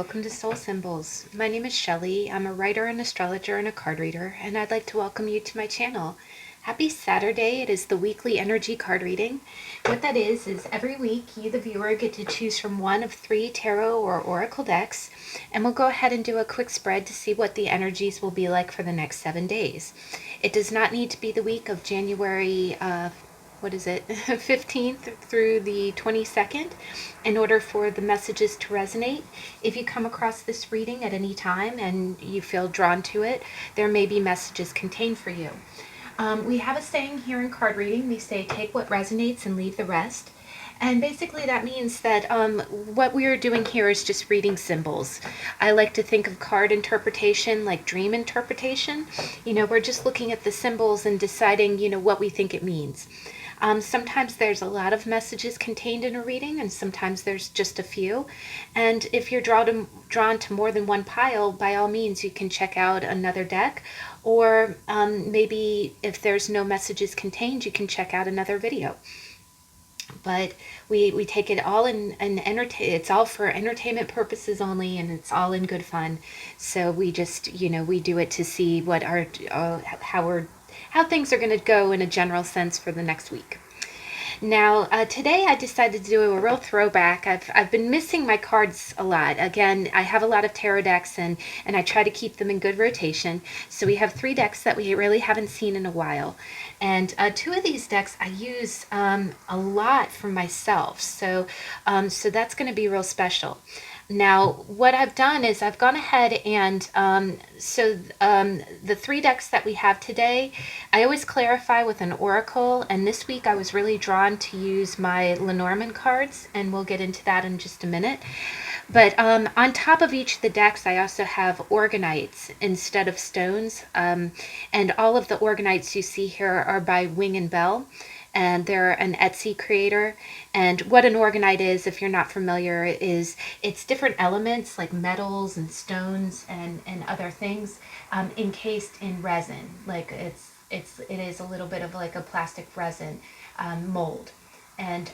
welcome to Soul Symbols. My name is Shelley. I'm a writer, an astrologer, and a card reader, and I'd like to welcome you to my channel. Happy Saturday. It is the weekly energy card reading. What that is every week you, the viewer, get to choose from one of 3 tarot or oracle decks, and we'll go ahead and do a quick spread to see what the energies will be like for the next 7 days. It does not need to be the week of January 15th through the 22nd in order for the messages to resonate. If you come across this reading at any time and you feel drawn to it, there may be messages contained for you. We have a saying here in card reading. We say, take what resonates and leave the rest. And basically that means that what we are doing here is just reading symbols. I like to think of card interpretation like dream interpretation. You know, we're just looking at the symbols and deciding, you know, what we think it means. Sometimes there's a lot of messages contained in a reading, and sometimes there's just a few. And if you're drawn to more than one pile, by all means, you can check out another deck. Or maybe if there's no messages contained, you can check out another video. But we take it all in it's all for entertainment purposes only, and it's all in good fun. So we just, you know, we do it to see what our how things are going to go in a general sense for the next week. Now, today I decided to do a real throwback. I've been missing my cards a lot. Again, I have a lot of tarot decks, and I try to keep them in good rotation. So we have 3 decks that we really haven't seen in a while. And 2 of these decks I use a lot for myself. So that's going to be real special. Now, what I've done is I've gone ahead and the 3 decks that we have today, I always clarify with an oracle, and this week I was really drawn to use my Lenormand cards, and we'll get into that in just a minute. But on top of each of the decks, I also have Orgonites instead of stones, and all of the Orgonites you see here are by Wing and Bell. And they're an Etsy creator. And what an Orgonite is, if you're not familiar, is it's different elements like metals and stones and other things encased in resin. Like it is a little bit of like a plastic resin mold. And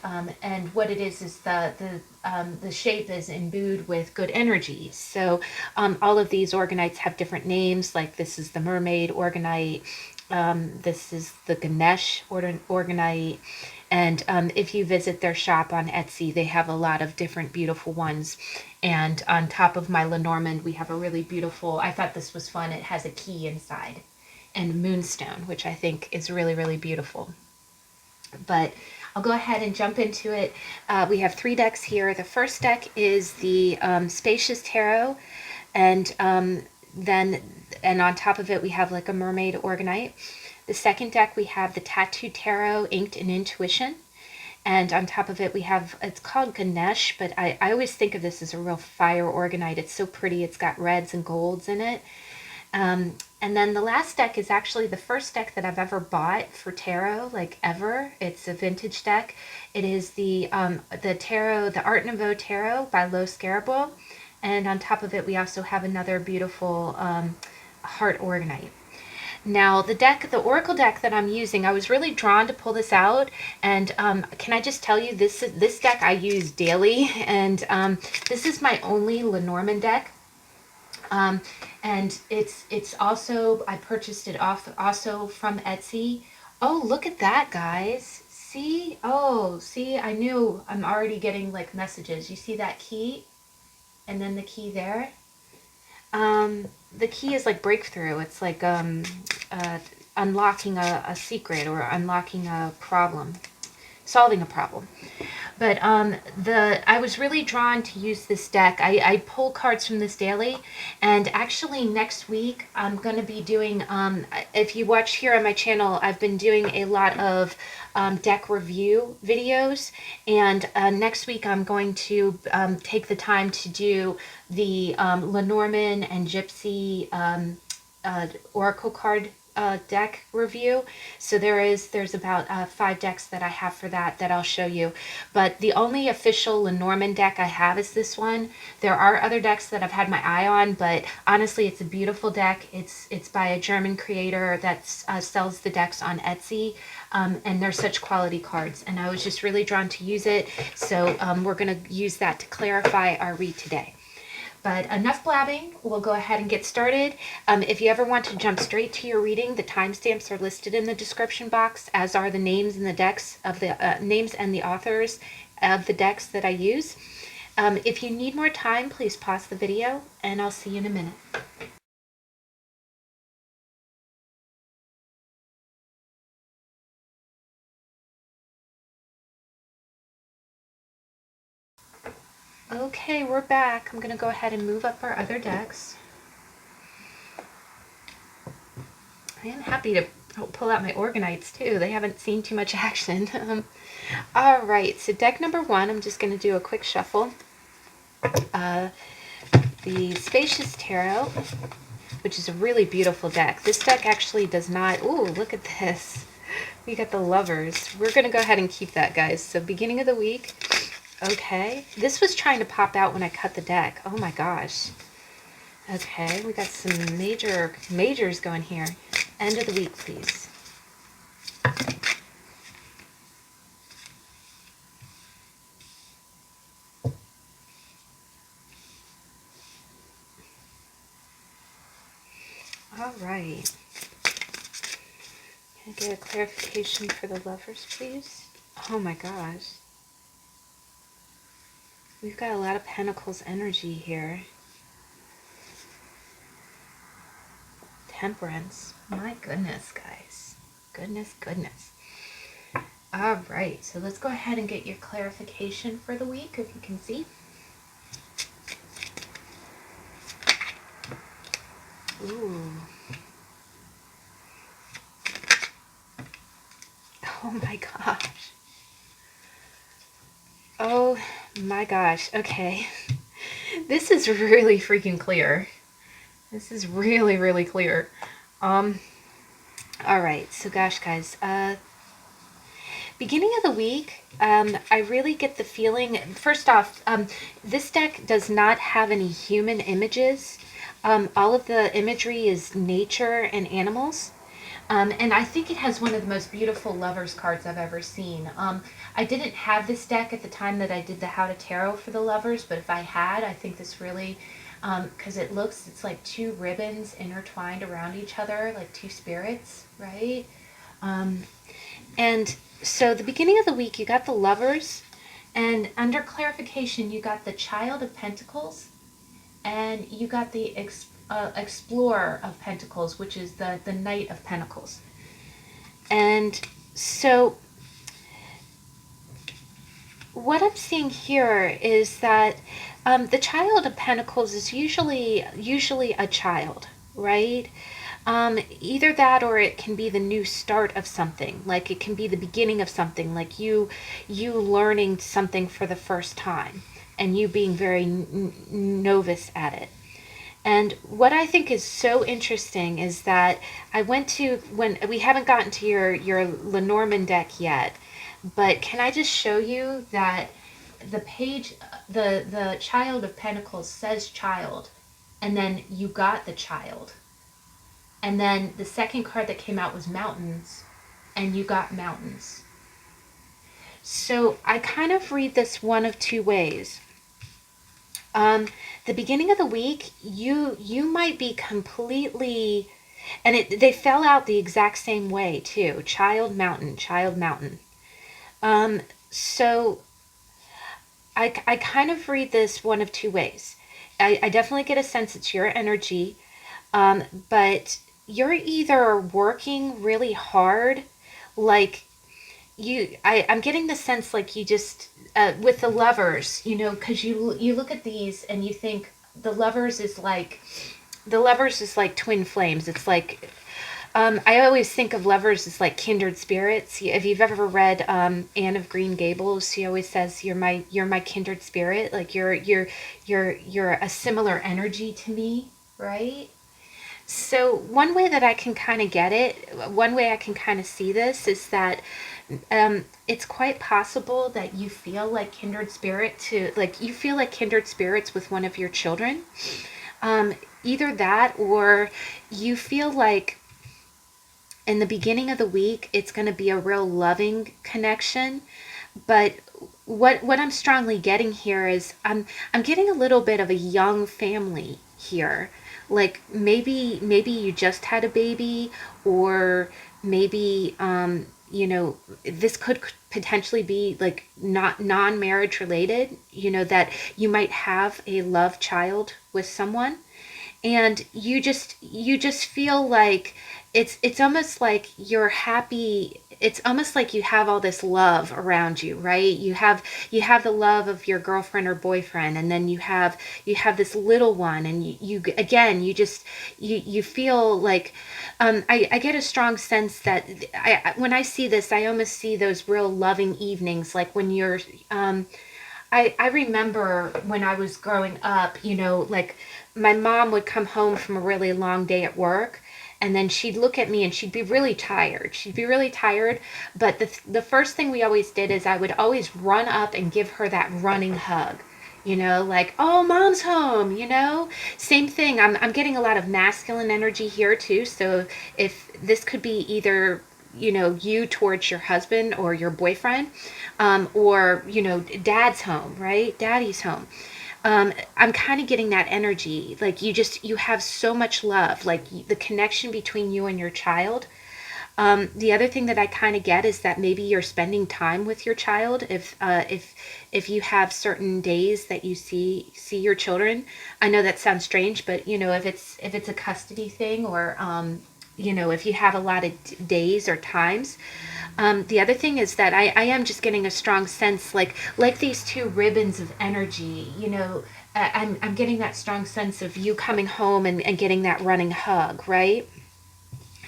what it is the shape is imbued with good energy. So all of these Orgonites have different names. Like this is the Mermaid Orgonite. This is the Ganesh Orgonite, and if you visit their shop on Etsy, they have a lot of different beautiful ones. And on top of my Lenormand, we have a really beautiful, I thought this was fun, it has a key inside, and moonstone, which I think is really, really beautiful. But I'll go ahead and jump into it. We have 3 decks here. The first deck is the Spacious Tarot, and on top of it we have like a Mermaid Orgonite. The second deck we have the Tattoo Tarot, Inked in Intuition, and on top of it we have, it's called Ganesh, but I always think of this as a real fire Orgonite. It's so pretty. It's got reds and golds in it. And then the last deck is actually the first deck that I've ever bought for tarot, like ever. It's a vintage deck. It is the tarot, the Art Nouveau Tarot by Scarabeo. And on top of it, we also have another beautiful Heart Orgonite. Now, the Oracle deck that I'm using, I was really drawn to pull this out. And can I just tell you, this deck I use daily. And this is my only Lenormand deck. And it's also, I purchased it also from Etsy. Oh, look at that, guys. See? Oh, see, I knew I'm already getting like messages. You see that key? And then the key there. The key is like breakthrough. It's like unlocking a secret or unlocking a problem, solving a problem. But I was really drawn to use this deck. I pull cards from this daily, and actually next week I'm going to be doing, if you watch here on my channel, I've been doing a lot of deck review videos, and next week I'm going to take the time to do the Lenormand and Gypsy Oracle card deck review. So there's about 5 decks that I have for that I'll show you. But the only official Lenormand deck I have is this one. There are other decks that I've had my eye on, but honestly, it's a beautiful deck. It's by a German creator that sells the decks on Etsy. And they're such quality cards, and I was just really drawn to use it. So we're going to use that to clarify our read today. But enough blabbing, we'll go ahead and get started. If you ever want to jump straight to your reading, the timestamps are listed in the description box, as are the names and the decks of the names and the authors of the decks that I use. If you need more time, please pause the video, and I'll see you in a minute. Okay, we're back. I'm going to go ahead and move up our other decks. I am happy to pull out my Orgonites too. They haven't seen too much action. All right, so deck number one, I'm just going to do a quick shuffle. The Spacious Tarot, which is a really beautiful deck. This deck actually does not... Ooh, look at this. We got the Lovers. We're going to go ahead and keep that, guys. So beginning of the week. Okay. This was trying to pop out when I cut the deck. Oh my gosh. Okay, we got some majors going here. End of the week, please. All right. Can I get a clarification for the Lovers, please? Oh my gosh. We've got a lot of Pentacles energy here. Temperance. My goodness, guys. Goodness, goodness. All right, so let's go ahead and get your clarification for the week, if you can see. Ooh. Oh my gosh. Oh my gosh. Okay. This is really freaking clear. This is really, really clear. All right. So gosh, guys, beginning of the week, I really get the feeling, first off, this deck does not have any human images. All of the imagery is nature and animals. And I think it has one of the most beautiful Lovers cards I've ever seen. I didn't have this deck at the time that I did the How to Tarot for the Lovers, but if I had, I think this really, because it's like two ribbons intertwined around each other, like two spirits, right? And so the beginning of the week, you got the Lovers, and under clarification, you got the Child of Pentacles, and you got the Explorer of Pentacles, which is the Knight of Pentacles. And so what I'm seeing here is that the Child of Pentacles is usually a child, right? Either that, or it can be the new start of something. Like it can be the beginning of something, like you learning something for the first time and you being very novice at it. And what I think is so interesting is that I went to, when we haven't gotten to your Lenormand deck yet, but can I just show you that the page, the Child of Pentacles says child, and then you got the child. And then the second card that came out was mountains, and you got mountains. So I kind of read this one of two ways. The beginning of the week, you might be completely, and they fell out the exact same way too. Child, mountain, child, mountain. So I kind of read this one of two ways. I definitely get a sense it's your energy, but you're either working really hard, like I'm getting the sense like you just, with the Lovers, because you look at these and you think the Lovers is like twin flames. It's like, I always think of Lovers as like kindred spirits. If you've ever read Anne of Green Gables, she always says you're my kindred spirit. Like you're a similar energy to me, right? So one way that I can kind of get it, one way I can kind of see this is that it's quite possible that you feel like kindred spirits with one of your children. Either that, or you feel like in the beginning of the week, it's going to be a real loving connection. But what I'm strongly getting here is I'm getting a little bit of a young family here. Like maybe you just had a baby, or maybe this could potentially be like not non-marriage related, that you might have a love child with someone, and you just feel like it's almost like you're happy. It's almost like you have all this love around you, right? You have the love of your girlfriend or boyfriend, and then you have this little one, and you again, you feel like, I get a strong sense that when I see this, I almost see those real loving evenings, like when you're I remember when I was growing up, like my mom would come home from a really long day at work, and then she'd look at me and she'd be really tired. She'd be really tired, but the first thing we always did is I would always run up and give her that running hug. Like, oh, mom's home. Same thing. I'm getting a lot of masculine energy here too. So if this could be either you towards your husband or your boyfriend, or dad's home, right? Daddy's home. I'm kind of getting that energy, like you have so much love, like the connection between you and your child. The other thing that I kind of get is that maybe you're spending time with your child, if you have certain days that you see your children. I know that sounds strange, but if it's a custody thing, or if you have a lot of days or times. The other thing is that I am just getting a strong sense, like these two ribbons of energy. I'm getting that strong sense of you coming home and getting that running hug, right?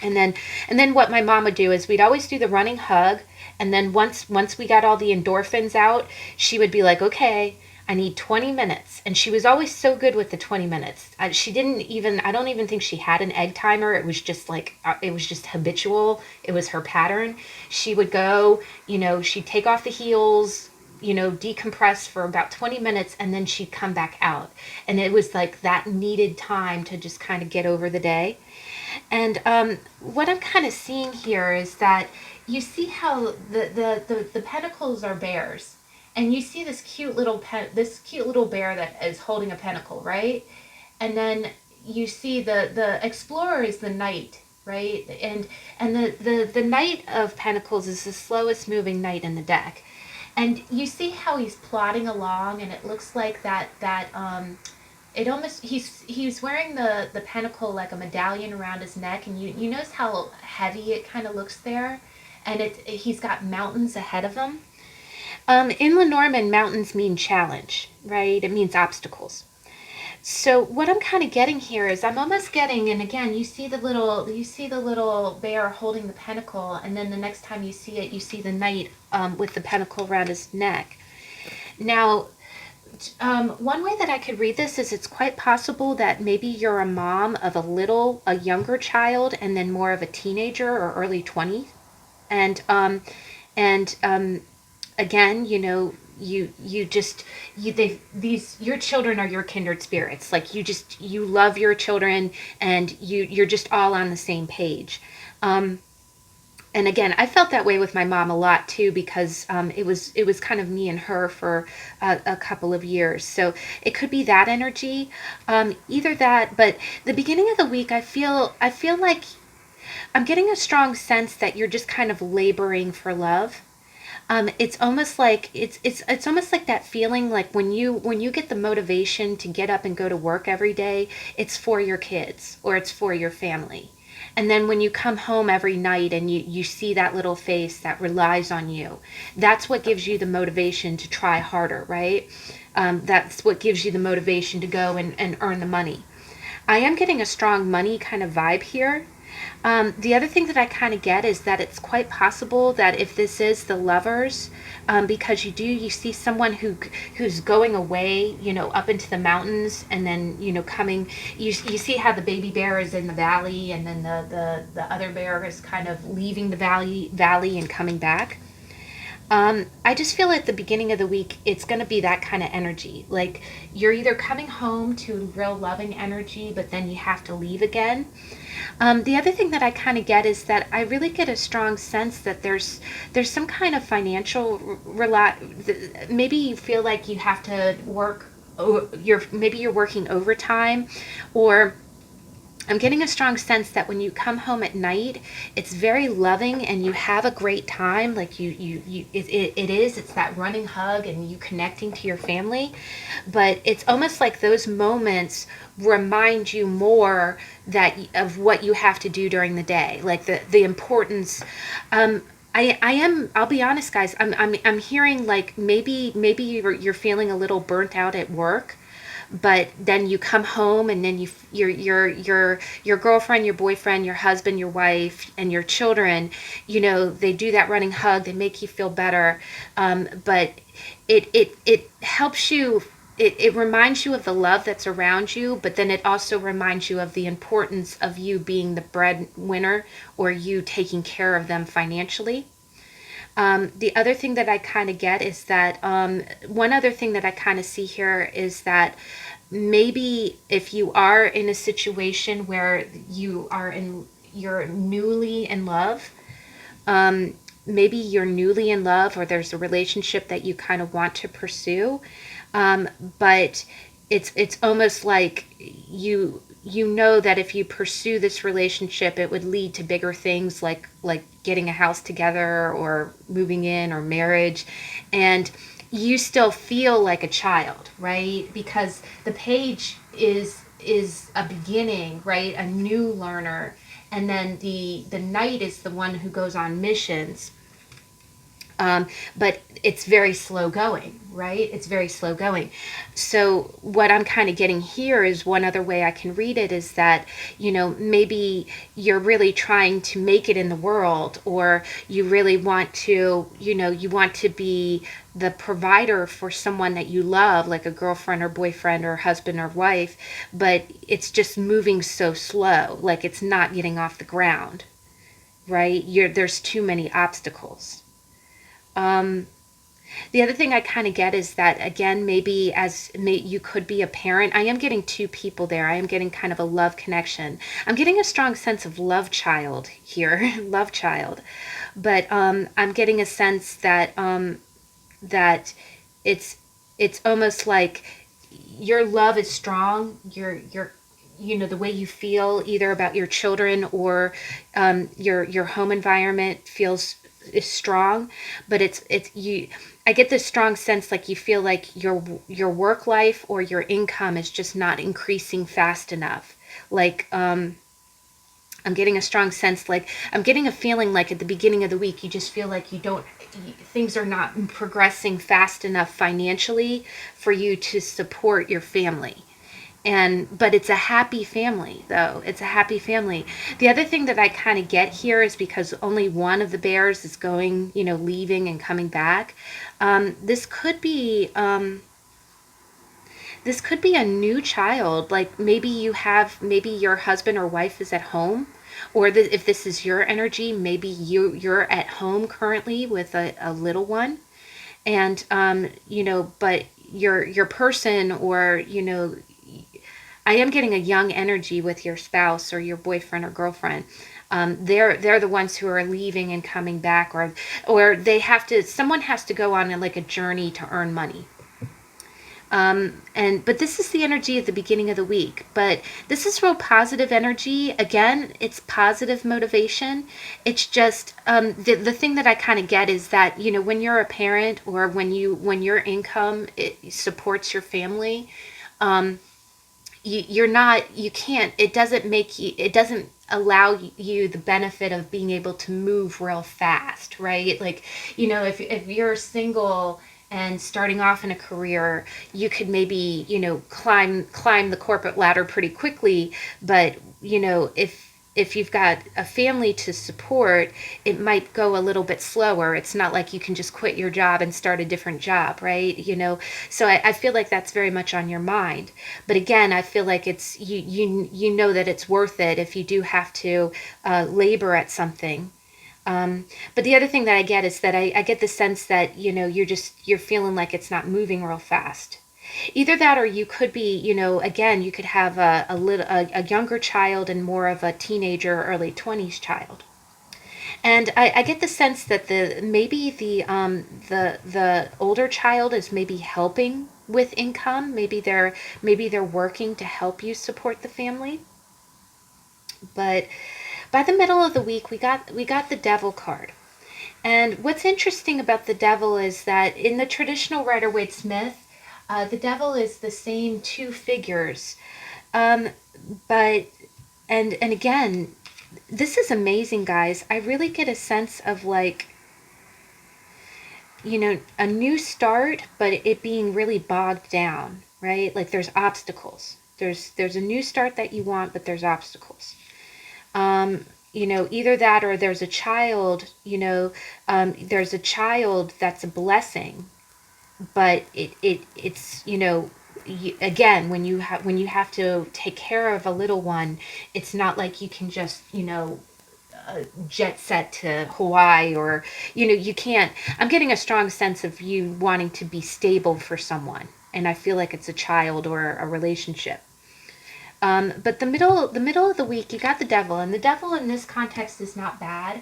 And then what my mom would do is we'd always do the running hug, and then once we got all the endorphins out, she would be like, okay, I need 20 minutes. And she was always so good with the 20 minutes. She didn't even, I don't even think she had an egg timer. It was just like, it was just habitual. It was her pattern. She would go, she'd take off the heels, decompress for about 20 minutes, and then she'd come back out. And it was like that needed time to just kind of get over the day. And what I'm kind of seeing here is that you see how the pentacles are bears, and you see this cute little bear that is holding a pentacle, right? And then you see the explorer is the knight, right? And the knight of pentacles is the slowest moving knight in the deck. And you see how he's plodding along, and it looks like it almost, he's wearing the pentacle like a medallion around his neck, and you notice how heavy it kind of looks there, and he's got mountains ahead of him. In Lenormand, mountains mean challenge, right? It means obstacles. So what I'm kind of getting here is I'm almost getting, and again, you see the little bear holding the pentacle, and then the next time you see it, you see the knight with the pentacle around his neck. Now, one way that I could read this is it's quite possible that maybe you're a mom of a younger child, and then more of a teenager or early 20s. And again, your children are your kindred spirits. Like you love your children, and you're just all on the same page. And again, I felt that way with my mom a lot too, because it was kind of me and her for a couple of years. So it could be that energy, either that. But the beginning of the week, I feel like I'm getting a strong sense that you're just kind of laboring for love. It's almost like it's almost like that feeling, like when you get the motivation to get up and go to work every day, it's for your kids or it's for your family. And then when you come home every night and you see that little face that relies on you, that's what gives you the motivation to try harder, right? That's what gives you the motivation to go and earn the money. I am getting a strong money kind of vibe here. The other thing that I kind of get is that it's quite possible that if this is the lovers, because you see someone who's going away, up into the mountains, and then coming. You see how the baby bear is in the valley, and then the other bear is kind of leaving the valley and coming back. I just feel at the beginning of the week, it's going to be that kind of energy. Like you're either coming home to real loving energy, but then you have to leave again. The other thing that I kind of get is that I really get a strong sense that there's some kind of financial maybe you feel like you have to work. Maybe you're working overtime, or I'm getting a strong sense that when you come home at night, it's very loving and you have a great time. Like it's that running hug and you connecting to your family. But it's almost like those moments remind you more that of what you have to do during the day, like the importance. I'll be honest, guys. I'm hearing like maybe you're feeling a little burnt out at work, but then you come home and then your girlfriend, your boyfriend, your husband, your wife, and your children, they do that running hug. They make you feel better, but it helps you. It reminds you of the love that's around you, but then it also reminds you of the importance of you being the breadwinner, or you taking care of them financially. The other thing that I kind of get is that one other thing that I kind of see here is that maybe if you are in a situation where you're newly in love, maybe you're newly in love, or there's a relationship that you kind of want to pursue, but it's almost like you know that if you pursue this relationship, it would lead to bigger things like getting a house together or moving in or marriage, and you still feel like a child, right? Because the page is a beginning, right? A new learner, and then the knight is the one who goes on missions. But it's very slow going, right? It's very slow going. So what I'm kind of getting here is one other way I can read it is that, maybe you're really trying to make it in the world, or you really want to, you want to be the provider for someone that you love, like a girlfriend or boyfriend or husband or wife, but it's just moving so slow, like it's not getting off the ground, right? There's too many obstacles. Um, the other thing I kind of get is that, again, maybe you could be a parent. I am getting two people there. I am getting kind of a love connection. I'm getting a strong sense of love child here, love child. But I'm getting a sense that it's it's almost like your love is strong. The way you feel either about your children or your home environment feels is strong, but it's you. I get this strong sense like you feel like your work life or your income is just not increasing fast enough. Like I'm getting a strong sense, like I'm getting a feeling like at the beginning of the week you just feel like things are not progressing fast enough financially for you to support your family. But it's a happy family, though. It's a happy family. The other thing that I kind of get here is because only one of the bears is going, leaving and coming back. This could be a new child. Like maybe your husband or wife is at home, or if this is your energy, maybe you're at home currently with a little one, and but your person, or I am getting a young energy with your spouse or your boyfriend or girlfriend. They're the ones who are leaving and coming back, or someone has to go on like a journey to earn money. But this is the energy at the beginning of the week. But this is real positive energy. Again, it's positive motivation. It's just the thing that I kind of get is that when you're a parent, or when your income supports your family, you're not, you can't, it doesn't allow you the benefit of being able to move real fast, right? Like, if you're single and starting off in a career, you could maybe, climb the corporate ladder pretty quickly. But, if you've got a family to support, it might go a little bit slower. It's not like you can just quit your job and start a different job, right? So I feel like that's very much on your mind. But again, I feel like it's you know that it's worth it if you do have to labor at something. But the other thing that I get is that I get the sense that, you're feeling like it's not moving real fast. Either that, or you could be, again, you could have a younger child and more of a teenager, early 20s child. And I get the sense that the older child is maybe helping with income. Maybe they're working to help you support the family. But by the middle of the week, we got the Devil card. And what's interesting about the Devil is that in the traditional Rider-Waite-Smith, the Devil is the same two figures. Um, but and again, this is amazing, guys. I really get a sense of, like, a new start, but it being really bogged down, right? Like, there's obstacles. There's a new start that you want, but there's obstacles. Either that, or there's a child, there's a child that's a blessing, but it's, again, when you have to take care of a little one, it's not like you can just, jet set to Hawaii, or, you can't. I'm getting a strong sense of you wanting to be stable for someone, and I feel like it's a child or a relationship. But the middle of the week, you got the Devil, and the Devil in this context is not bad.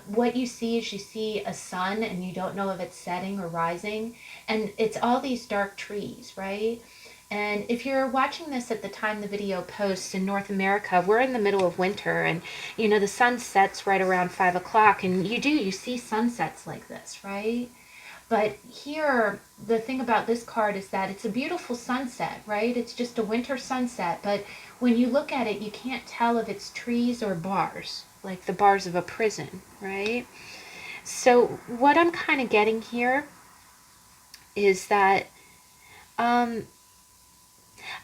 What you see is, you see a sun, and you don't know if it's setting or rising, and it's all these dark trees, right? And if you're watching this at the time the video posts in North America, we're in the middle of winter, and the sun sets right around 5 o'clock, and you see sunsets like this, right? But here, the thing about this card is that it's a beautiful sunset, right? It's just a winter sunset, but when you look at it, you can't tell if it's trees or bars, like the bars of a prison, right? So what I'm kind of getting here is that um,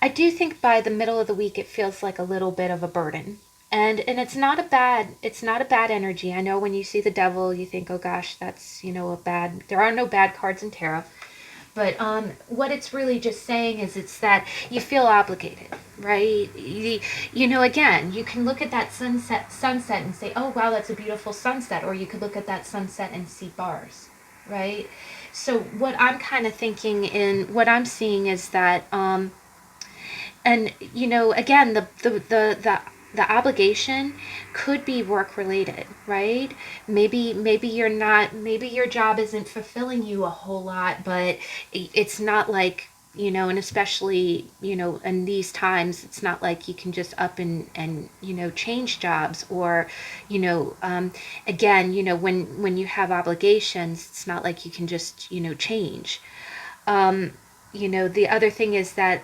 I do think by the middle of the week, it feels like a little bit of a burden. And it's not a bad energy. I know when you see the Devil, you think, oh gosh, that's, a bad, there are no bad cards in tarot. But what it's really just saying is, it's that you feel obligated, right? Again, you can look at that sunset and say, oh wow, that's a beautiful sunset. Or you could look at that sunset and see bars, right? So what I'm kind of thinking, and what I'm seeing, is that and again, the obligation could be work related, right? Maybe you're not, maybe your job isn't fulfilling you a whole lot, but it's not like, and especially, in these times, it's not like you can just up and change jobs, or again, when you have obligations, it's not like you can just change. um the other thing is that,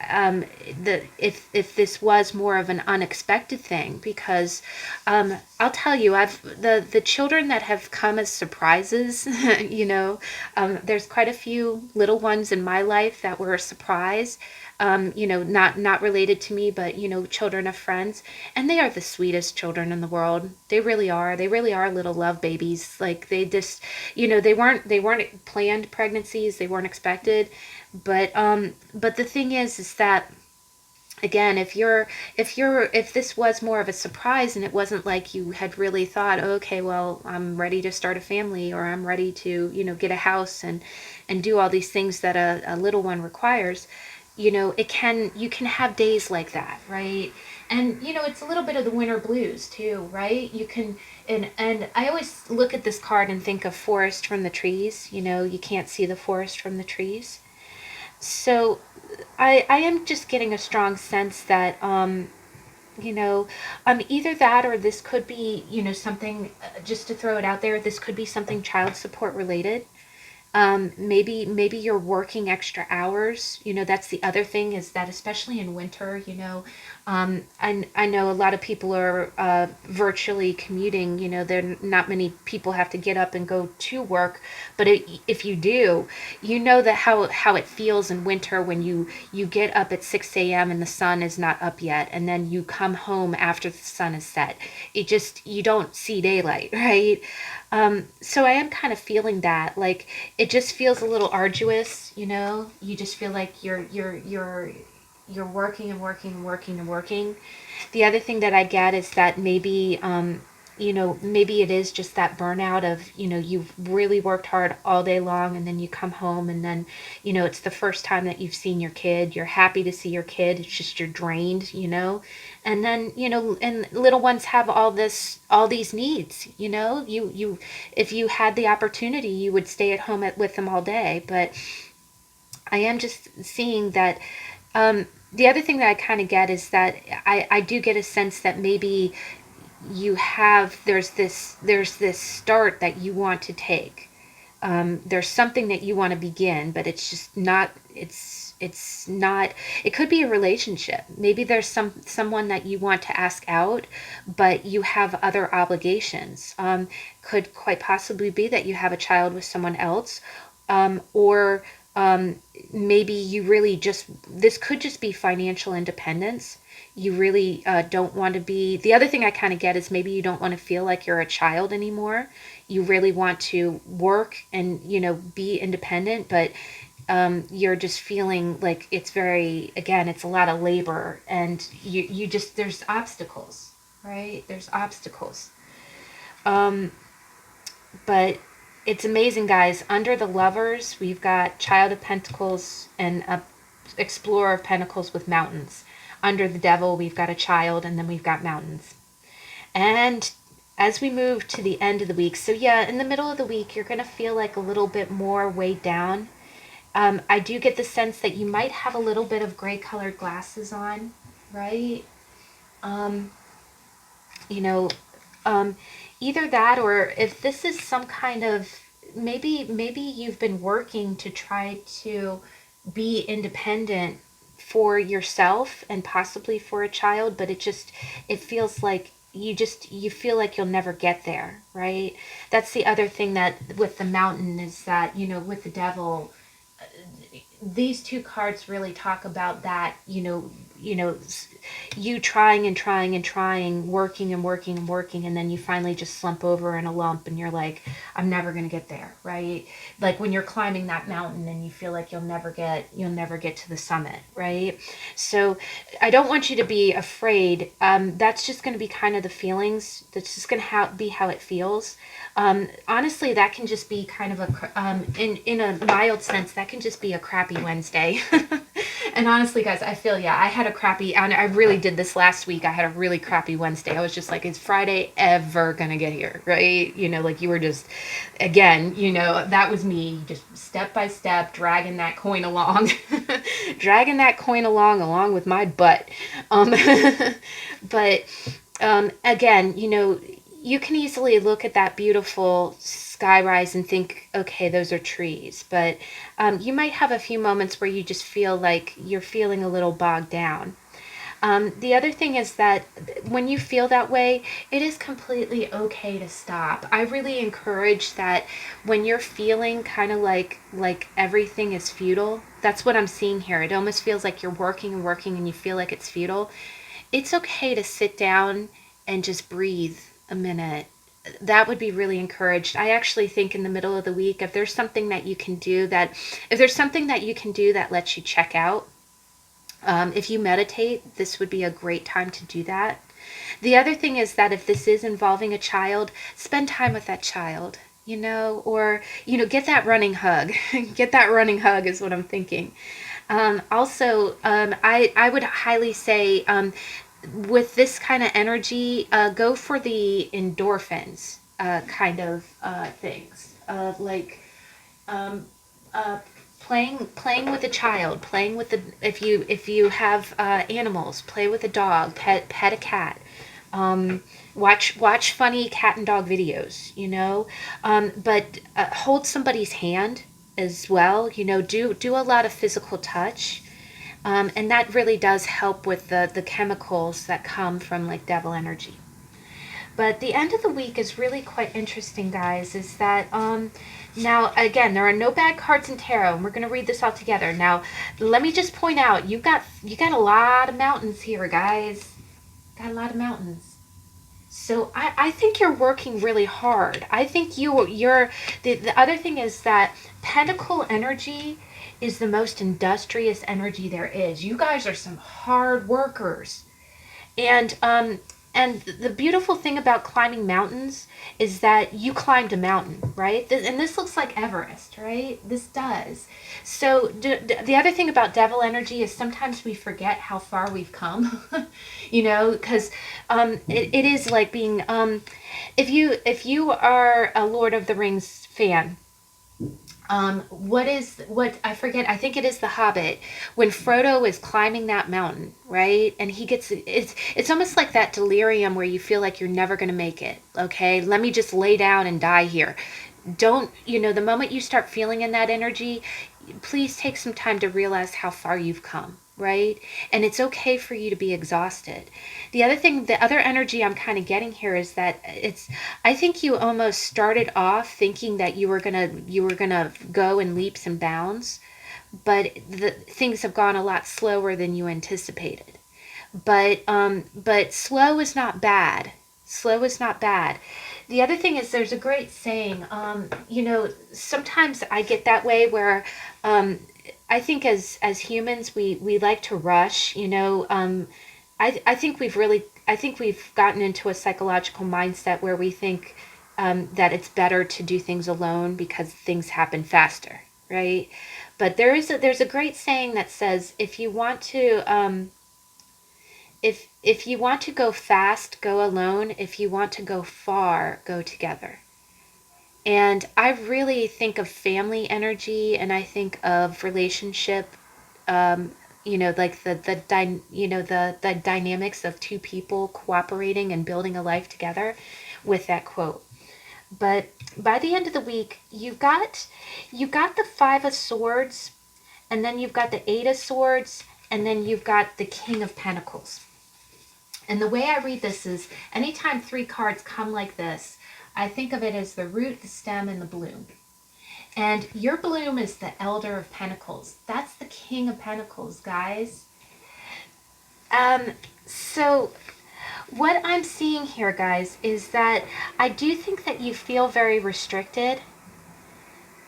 if this was more of an unexpected thing, because I'll tell you, the children that have come as surprises, there's quite a few little ones in my life that were a surprise. Not related to me, but children of friends, and they are the sweetest children in the world. They really are. They really are little love babies. Like, they just, they weren't planned pregnancies. They weren't expected. But the thing is that, again, if this was more of a surprise, and it wasn't like you had really thought, oh, okay, well, I'm ready to start a family, or I'm ready to get a house and do all these things that a little one requires, you can have days like that, right? And it's a little bit of the winter blues too, right? You can, and I always look at this card and think of forest from the trees. You can't see the forest from the trees. So I am just getting a strong sense that, either that, or this could be, something, just to throw it out there, this could be something child support related. Maybe you're working extra hours. That's the other thing, is that, especially in winter, I know a lot of people are virtually commuting. There, not many people have to get up and go to work, but if you do, that how it feels in winter, when you get up at 6 a.m. and the sun is not up yet, and then you come home after the sun is set. You don't see daylight, right? So I am kind of feeling that, like, it just feels a little arduous. You just feel like you're working and working and working and working. The other thing that I get is that maybe, maybe it is just that burnout of, you've really worked hard all day long, and then you come home, and then, it's the first time that you've seen your kid. You're happy to see your kid. It's just you're drained. And then, and little ones have all these needs, if you had the opportunity, you would stay at home with them all day. But I am just seeing that, the other thing that I kind of get is that I do get a sense that maybe there's this start that you want to take. There's something that you want to begin, but it's just not. It's not. It could be a relationship. Maybe there's someone that you want to ask out, but you have other obligations. Could quite possibly be that you have a child with someone else, or maybe you really just, this could just be financial independence. You really don't want to be, the other thing I kind of get is maybe you don't want to feel like you're a child anymore. You really want to work and, be independent, but you're just feeling like it's again, it's a lot of labor, and you just, there's obstacles, right? There's obstacles. But it's amazing, guys. Under the Lovers, we've got Child of Pentacles and a Explorer of Pentacles with mountains. Under the Devil, we've got a child, and then we've got mountains. And as we move to the end of the week, so yeah, in the middle of the week, you're going to feel like a little bit more weighed down. I do get the sense that you might have a little bit of gray colored glasses on, right? Um, you know, either that, or if this is some kind of, maybe you've been working to try to be independent for yourself and possibly for a child, but it feels like you feel like you'll never get there, right? That's the other thing that with the mountain is that, with the Devil, these two cards really talk about that, you trying and trying and trying, working and working and working, and then you finally just slump over in a lump, and you're like, I'm never going to get there, right? Like when you're climbing that mountain and you feel like you'll never get to the summit, right? So I don't want you to be afraid. That's just going to be kind of the feelings. That's just going to be how it feels. Honestly, that can just be kind of in a mild sense, that can just be a crappy Wednesday. And honestly, guys, I feel, yeah, I had a crappy, and I really did this last week. I had a really crappy Wednesday. I was just like, is Friday ever going to get here? Right? Like you were just, again, that was me just step by step, dragging that coin along, dragging that coin along with my butt. But, again, you can easily look at that beautiful skyrise and think, okay, those are trees. But you might have a few moments where you just feel like you're feeling a little bogged down. The other thing is that when you feel that way, it is completely okay to stop. I really encourage that when you're feeling kind of like everything is futile. That's what I'm seeing here. It almost feels like you're working and working and you feel like it's futile. It's okay to sit down and just breathe a minute. That would be really encouraged. I actually think in the middle of the week, if there's something that you can do that lets you check out, if you meditate, this would be a great time to do that. The other thing is that if this is involving a child, spend time with that child, or, get that running hug. Get that running hug is what I'm thinking. Also, I would highly say, with this kind of energy, go for the endorphins kind of things, like playing with a child, playing with the, if you have animals, play with a dog, pet a cat. Watch funny cat and dog videos, but hold somebody's hand as well. Do a lot of physical touch. And that really does help with the chemicals that come from like devil energy. But the end of the week is really quite interesting, guys, is that now, again, there are no bad cards in tarot, and we're going to read this all together. Now, let me just point out, you got a lot of mountains here, guys. Got a lot of mountains. So I think you're working really hard. I think you're the other thing is that Pentacle energy is the most industrious energy there is. You guys are some hard workers. And And the beautiful thing about climbing mountains is that you climbed a mountain, right? And this looks like Everest, right? This does. So the other thing about devil energy is sometimes we forget how far we've come, because it is like being if you are a Lord of the Rings fan, what I forget, I think it is the Hobbit, when Frodo is climbing that mountain, right? And he gets, it's almost like that delirium where you feel like you're never going to make it. Okay, let me just lay down and die here. Don't, the moment you start feeling in that energy, please take some time to realize how far you've come, right? And it's okay for you to be exhausted. The other energy I'm kind of getting here is that I think you almost started off thinking that you were gonna go in leaps and bounds, but things have gone a lot slower than you anticipated. But slow is not bad. Slow is not bad. The other thing is there's a great saying. Sometimes I get that way where I think as humans we like to rush. I think we've gotten into a psychological mindset where we think that it's better to do things alone because things happen faster, right? But there's a great saying that says if you want to go fast, go alone. If you want to go far, go together. And I really think of family energy, and I think of relationship. Like the dynamics of two people cooperating and building a life together, with that quote. But by the end of the week, you got the Five of Swords, and then you've got the Eight of Swords, and then you've got the King of Pentacles. And the way I read this is anytime three cards come like this, I think of it as the root, the stem, and the bloom. And your bloom is the Elder of Pentacles. That's the King of Pentacles, guys. So what I'm seeing here, guys, is that I do think that you feel very restricted.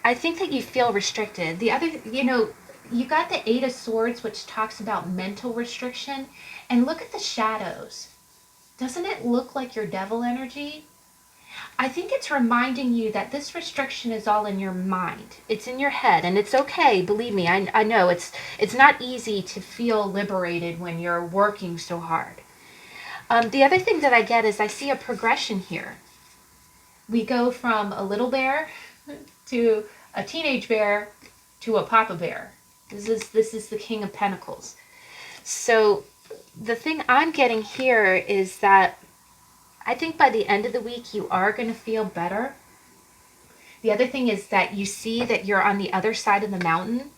I think that you feel restricted. The other, you got the Eight of Swords, which talks about mental restriction. And look at the shadows. Doesn't it look like your devil energy? I think it's reminding you that this restriction is all in your mind. It's in your head, and it's okay. Believe me, I know it's not easy to feel liberated when you're working so hard. The other thing that I get is I see a progression here. We go from a little bear to a teenage bear to a papa bear. This is the King of Pentacles. So the thing I'm getting here is that I think by the end of the week, you are going to feel better. The other thing is that you see that you're on the other side of the mountain,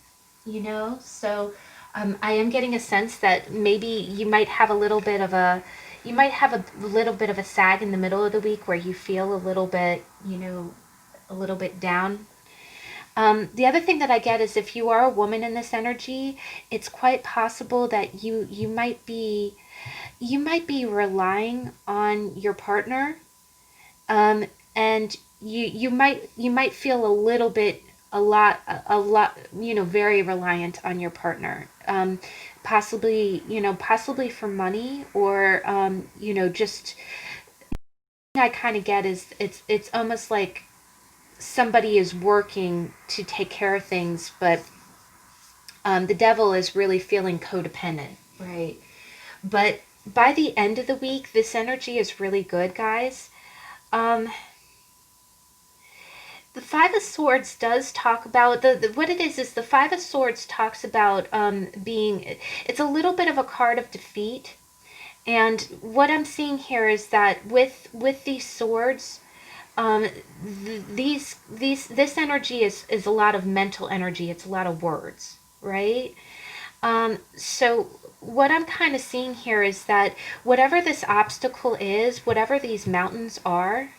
so I am getting a sense that maybe you might have a little bit of a sag in the middle of the week where you feel a little bit, a little bit down. The other thing that I get is if you are a woman in this energy, it's quite possible that you might be relying on your partner, and you might feel a lot, very reliant on your partner, possibly for money, or just I kind of get is it's almost like somebody is working to take care of things, but the devil is really feeling codependent, right? But by the end of the week, this energy is really good, guys. The Five of Swords does talk about what it is the Five of Swords talks about it's a little bit of a card of defeat. And what I'm seeing here is that with these swords, this energy is a lot of mental energy. It's a lot of words, right? So what I'm kind of seeing here is that whatever this obstacle is, whatever these mountains are,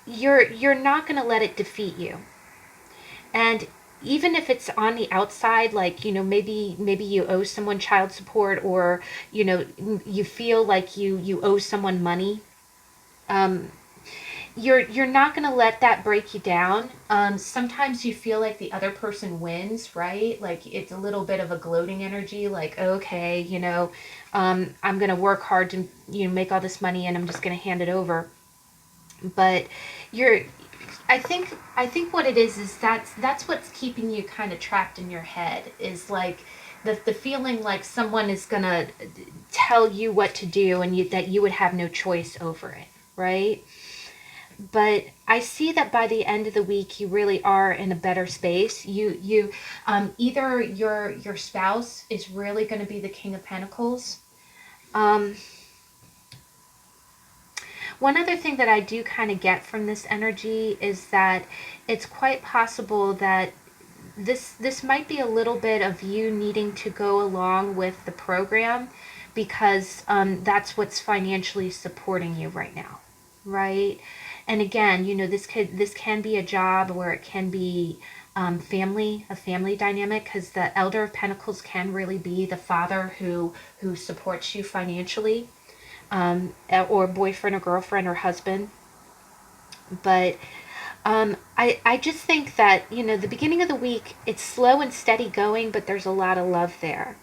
you're not going to let it defeat you. And even if it's on the outside, like, maybe you owe someone child support, or, you feel like you owe someone money, you're not going to let that break you down. Sometimes you feel like the other person wins, right? Like it's a little bit of a gloating energy, like, okay, I'm going to work hard to make all this money, and I'm just going to hand it over. But you're I think what it is that's what's keeping you kind of trapped in your head, is like the feeling like someone is going to tell you what to do, and that you would have no choice over it, right? But I see that by the end of the week, you really are in a better space. Either your spouse is really going to be the King of Pentacles. Um, One other thing that I do kind of get from this energy is that it's quite possible that this might be a little bit of you needing to go along with the program, because that's what's financially supporting you right now, right? And again, this can be a job, where it can be a family dynamic, because the Elder of Pentacles can really be the father who supports you financially, or boyfriend or girlfriend or husband. But I just think that, the beginning of the week, it's slow and steady going, but there's a lot of love there.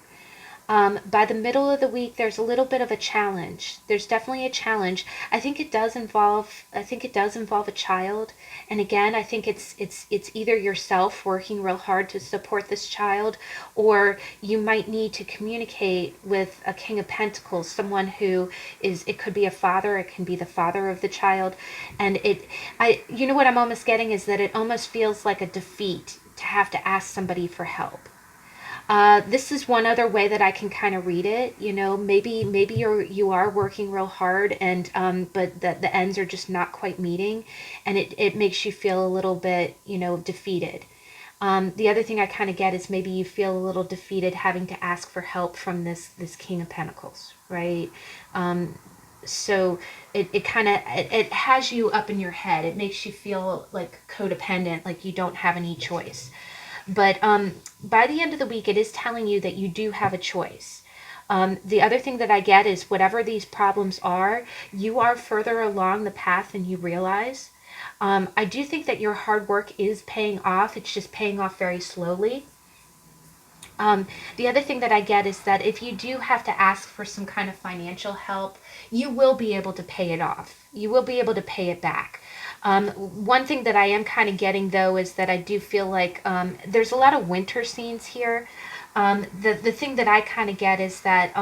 By the middle of the week, there's a little bit of a challenge. There's definitely a challenge. I think it does involve. I think it does involve a child. And again, I think it's either yourself working real hard to support this child, or you might need to communicate with a King of Pentacles, someone who is. It could be a father. It can be the father of the child, and what I'm almost getting is that it almost feels like a defeat to have to ask somebody for help. This is one other way that I can kind of read it. Maybe you are working real hard, and but the ends are just not quite meeting, and it makes you feel a little bit defeated. The other thing I kind of get is maybe you feel a little defeated having to ask for help from this King of Pentacles, right? So it kind of it has you up in your head. It makes you feel like codependent, like you don't have any choice. But by the end of the week, it is telling you that you do have a choice. The other thing that I get is, whatever these problems are, you are further along the path than you realize. I do think that your hard work is paying off. It's just paying off very slowly. The other thing that I get is that if you do have to ask for some kind of financial help, you will be able to pay it off. You will be able to pay it back. One thing that I am kind of getting, though, is that I do feel like there's a lot of winter scenes here. The thing that I kind of get is that,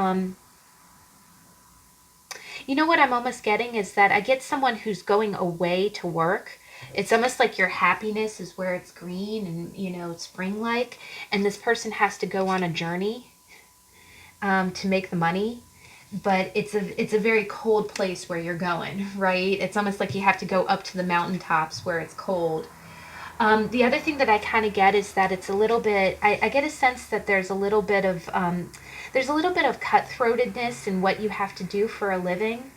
what I'm almost getting is that I get someone who's going away to work. It's almost like your happiness is where it's green and, it's spring-like, and this person has to go on a journey to make the money. But it's a very cold place where you're going, right? It's almost like you have to go up to the mountaintops where it's cold. The other thing that I kind of get is that it's a little bit. I get a sense that there's a little bit of cutthroatedness in what you have to do for a living.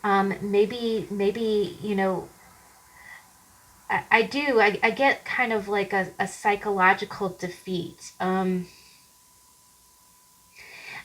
Maybe I do. I get kind of like a psychological defeat.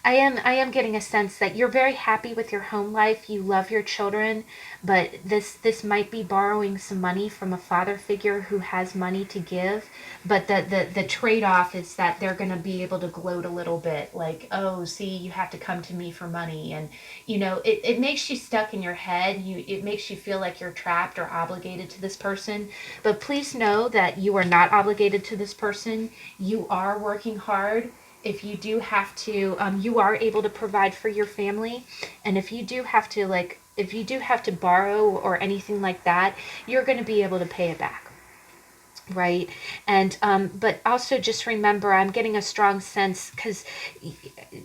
I am getting a sense that you're very happy with your home life. You love your children, but this might be borrowing some money from a father figure who has money to give. But the trade-off is that they're going to be able to gloat a little bit, like, oh, see, you have to come to me for money, and it makes you stuck in your head. It makes you feel like you're trapped or obligated to this person. But please know that you are not obligated to this person. You are working hard. If you do have to, you are able to provide for your family. And if you do have to, borrow or anything like that, you're going to be able to pay it back. Right. And but also just remember, I'm getting a strong sense, because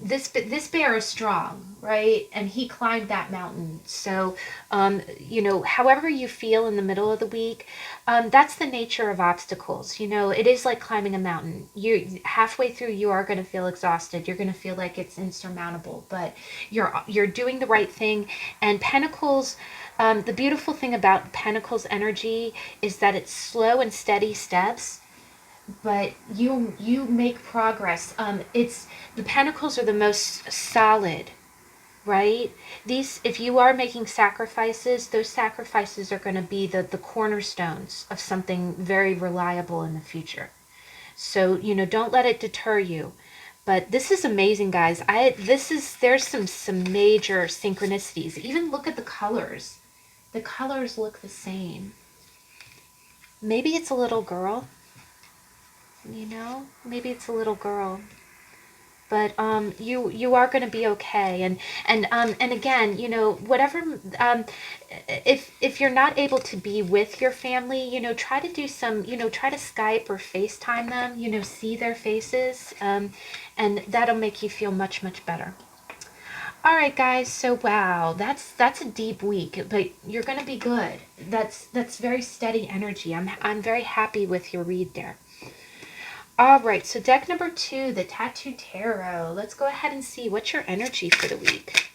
this bear is strong, right? And he climbed that mountain. So however you feel in the middle of the week, that's the nature of obstacles. It is like climbing a mountain. You halfway through, you are going to feel exhausted. You're going to feel like it's insurmountable, but you're doing the right thing. And Pentacles, the beautiful thing about Pentacles energy is that it's slow and steady steps, but you make progress. It's the Pentacles are the most solid right? These, if you are making sacrifices, those sacrifices are going to be the cornerstones of something very reliable in the future. So, don't let it deter you. But this is amazing, guys. There's some major synchronicities. Even look at the colors. The colors look the same. Maybe it's a little girl, Maybe it's a little girl. But you are going to be okay. And again, whatever, if you're not able to be with your family, try to do some, try to Skype or FaceTime them, see their faces, and that'll make you feel much, much better. All right, guys. So wow, that's a deep week, but you're going to be good. That's very steady energy. I'm very happy with your read there. All right, so deck number 2, the Tattoo Tarot. Let's go ahead and see what's your energy for the week.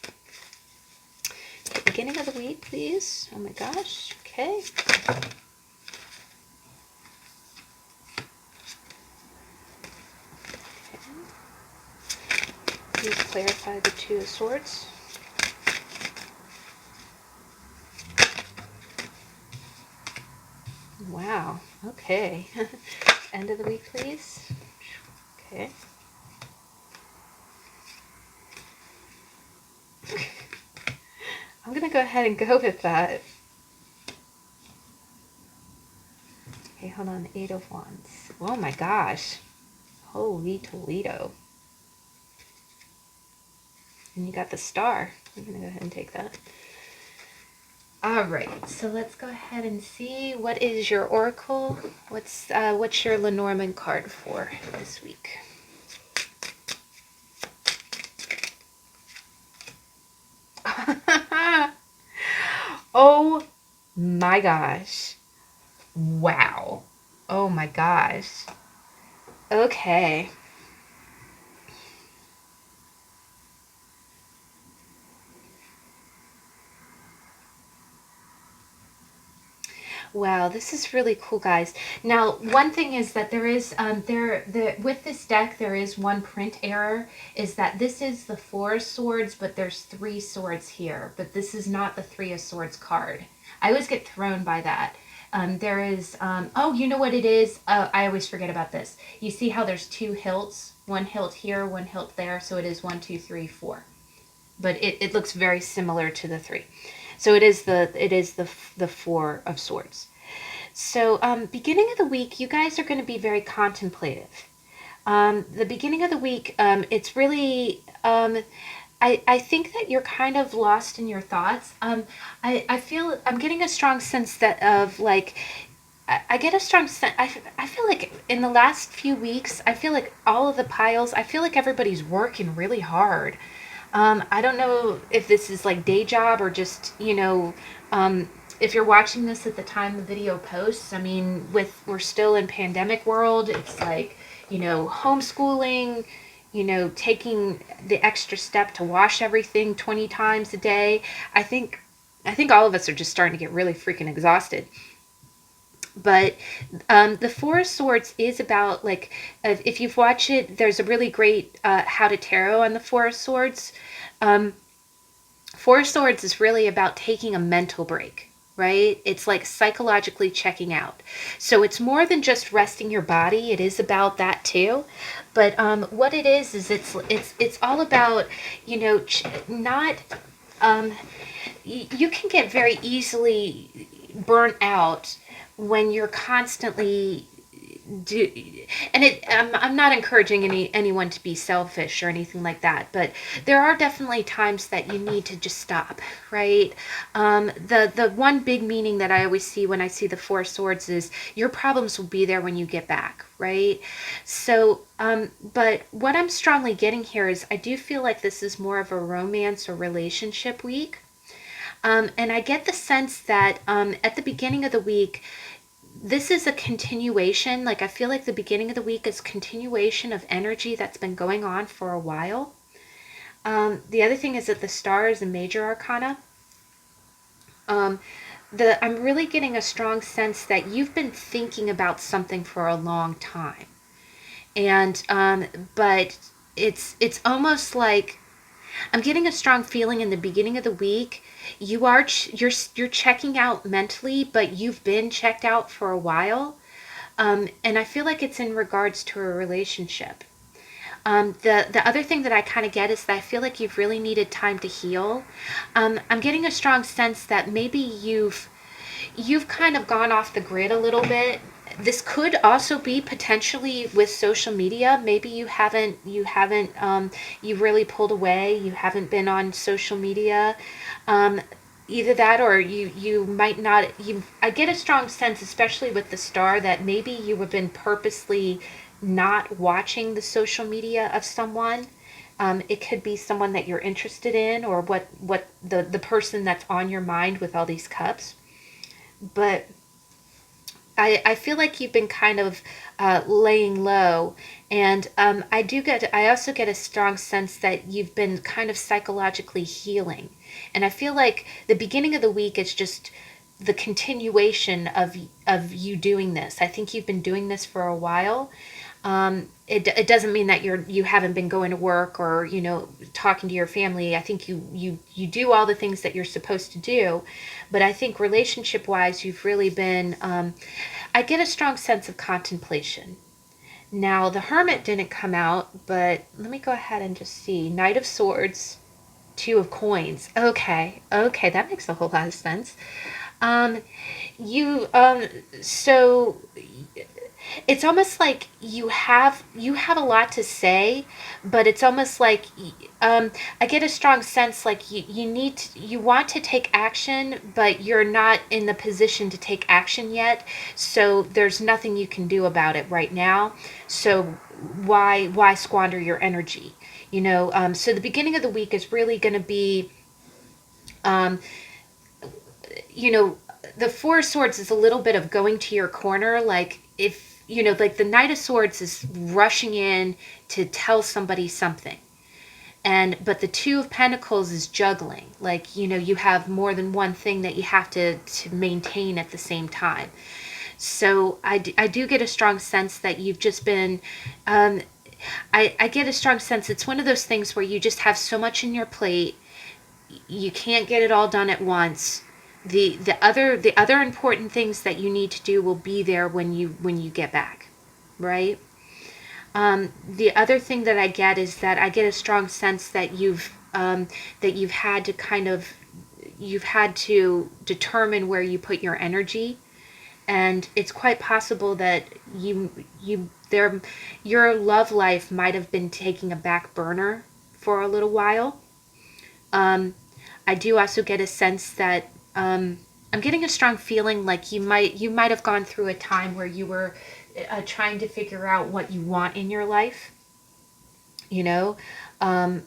The beginning of the week, please. Oh my gosh. Okay. Please clarify the Two of Swords. Wow. Okay. End of the week, please. Okay. I'm going to go ahead and go with that. Okay, hold on. 8 of Wands. Oh my gosh. Holy Toledo. And you got the Star. I'm going to go ahead and take that. All right, so let's go ahead and see what is your oracle. What's your Lenormand card for this week? Oh my gosh! Wow! Oh my gosh! Okay. Wow, this is really cool, guys. Now, one thing is that there is with this deck there is one print error. Is that this is the 4 of Swords, but there's 3 swords here. But this is not the 3 of Swords card. I always get thrown by that. There is oh, you know what it is? I always forget about this. You see how there's 2 hilts, one hilt here, one hilt there. So it is 1, 2, 3, 4. But it looks very similar to the 3. So it is the 4 of Swords. So beginning of the week, you guys are going to be very contemplative. The beginning of the week, it's really, I think that you're kind of lost in your thoughts. I feel, I'm getting a strong sense that of like, I get a strong sense, I feel like in the last few weeks, I feel like all of the piles, I feel like everybody's working really hard. I don't know if this is like day job or just, if you're watching this at the time the video posts, I mean, we're still in pandemic world. It's like, homeschooling, taking the extra step to wash everything 20 times a day. I think all of us are just starting to get really freaking exhausted. But the 4 of Swords is about, like, if you've watched it, there's a really great How to Tarot on the 4 of Swords. 4 of Swords is really about taking a mental break, right? It's like psychologically checking out. So it's more than just resting your body. It is about that too. But what it is it's all about, not, you can get very easily burnt out when you're constantly I'm not encouraging anyone to be selfish or anything like that, but there are definitely times that you need to just stop, right? The one big meaning that I always see when I see the 4 of Swords is your problems will be there when you get back, right? So but what I'm strongly getting here is I do feel like this is more of a romance or relationship week. And I get the sense that at the beginning of the week, this is a continuation. Like, I feel like the beginning of the week is continuation of energy that's been going on for a while. The other thing is that the Star is a major arcana. I'm really getting a strong sense that you've been thinking about something for a long time. And but it's almost like I'm getting a strong feeling in the beginning of the week. You're checking out mentally, but you've been checked out for a while. And I feel like it's in regards to a relationship. The other thing that I kind of get is that I feel like you've really needed time to heal. I'm getting a strong sense that maybe you've kind of gone off the grid a little bit. This could also be potentially with social media. Maybe you really pulled away. You haven't been on social media. Um, Either that, or you might not. I get a strong sense, especially with the star, that maybe you have been purposely not watching the social media of someone. It could be someone that you're interested in, or what the person that's on your mind with all these cups. But I feel like you've been kind of laying low, and I also get a strong sense that you've been kind of psychologically healing, and I feel like the beginning of the week is just the continuation of you doing this. I think you've been doing this for a while. It doesn't mean that you haven't been going to work or talking to your family. I think you do all the things that you're supposed to do, but I think relationship wise you've really been. I get a strong sense of contemplation. Now the Hermit didn't come out, but let me go ahead and just see. Knight of Swords, Two of Coins. Okay, that makes a whole lot of sense. Um, you so it's almost like you have a lot to say, but it's almost like I get a strong sense like you want to take action, but you're not in the position to take action yet, so there's nothing you can do about it right now. So why squander your energy? So the beginning of the week is really going to be um, you know, the Four of Swords is a little bit of going to your corner. Like if, like the Knight of Swords is rushing in to tell somebody something. But the Two of Pentacles is juggling. Like, you have more than one thing that you have to maintain at the same time. So I do get a strong sense that you've just been, I get a strong sense it's one of those things where you just have so much in your plate, you can't get it all done at once. The other important things that you need to do will be there when you get back, right? The other thing that I get is that I get a strong sense that you've had to you've had to determine where you put your energy, and it's quite possible that your love life might have been taking a back burner for a little while. Um, I do also get a sense that I'm getting a strong feeling like you might have gone through a time where you were trying to figure out what you want in your life. You know, um,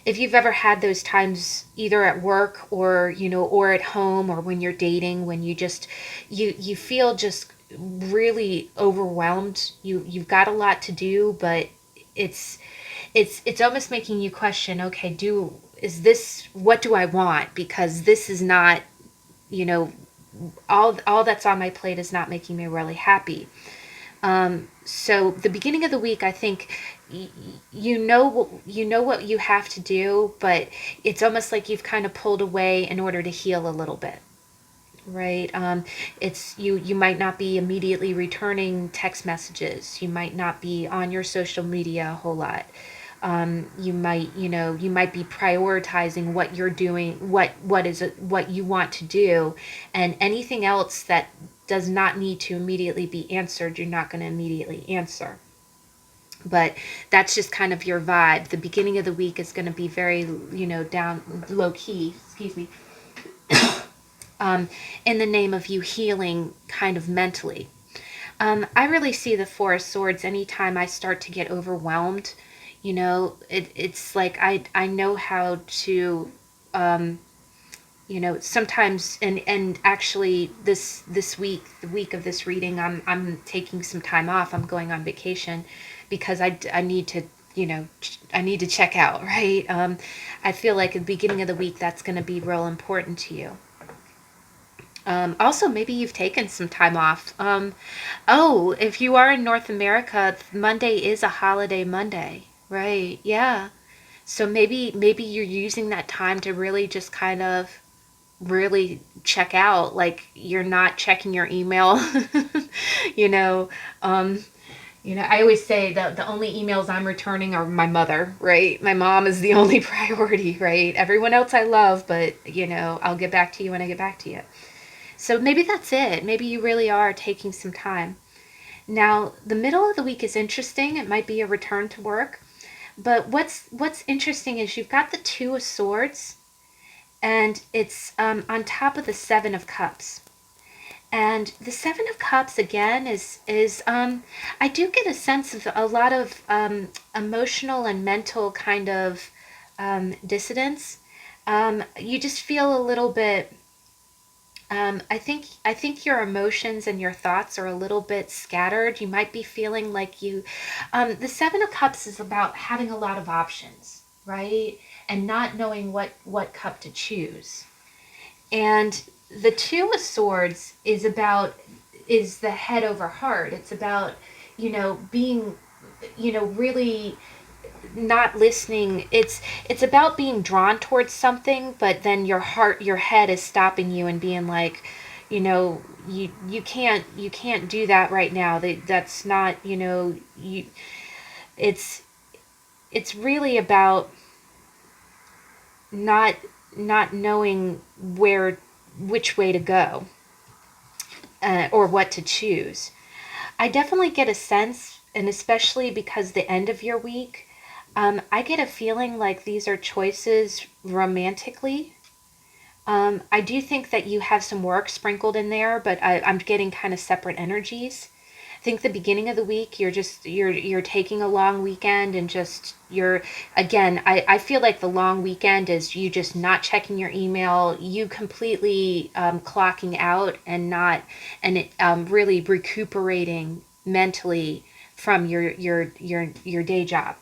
if you've ever had those times, either at work or at home, or when you're dating, when you feel just really overwhelmed. You've got a lot to do, but it's it's almost making you question, okay, do is this what do I want? Because this is not, you know all that's on my plate is not making me really happy. So the beginning of the week, I think you know what you have to do, but it's almost like you've kind of pulled away in order to heal a little bit, right? It's you might not be immediately returning text messages. You might not be on your social media a whole lot. You might be prioritizing what you're doing, what you want to do, and anything else that does not need to immediately be answered, you're not going to immediately answer. But that's just kind of your vibe. The beginning of the week is going to be very, down low key. Excuse me. In the name of you healing kind of mentally. I really see the Four of Swords anytime I start to get overwhelmed. It's like I know how to, sometimes, and actually this week, the week of this reading, I'm taking some time off. I'm going on vacation because I need to, I need to check out, right? I feel like at the beginning of the week, that's going to be real important to you. Also, maybe you've taken some time off. Oh, if you are in North America, Monday is a holiday Monday, right? Yeah. So maybe you're using that time to really just kind of really check out, like you're not checking your email. you know um I always say that the only emails I'm returning are my mother, right? My mom is the only priority, right? Everyone else I love, but I'll get back to you when I get back to you. So maybe that's it. Maybe you really are taking some time. Now, the middle of the week is interesting. It might be a return to work. But what's interesting is you've got the Two of Swords, and it's on top of the Seven of Cups. And the Seven of Cups again is I do get a sense of a lot of emotional and mental kind of dissidence. You just feel a little bit. I think your emotions and your thoughts are a little bit scattered. You might be feeling like you. The Seven of Cups is about having a lot of options, right? And not knowing what cup to choose. And the Two of Swords is the head over heart. It's about being really not listening. It's about being drawn towards something, but then your head is stopping you and being like, you can't do that right now. That's not, you it's it's really about not not knowing which way to go, or what to choose. I definitely get a sense, and especially because the end of your week, I get a feeling like these are choices romantically. I do think that you have some work sprinkled in there, but I'm getting kind of separate energies. I think the beginning of the week you're taking a long weekend, and just you're again, I feel like the long weekend is you just not checking your email, you completely clocking out and not and it, really recuperating mentally from your day job.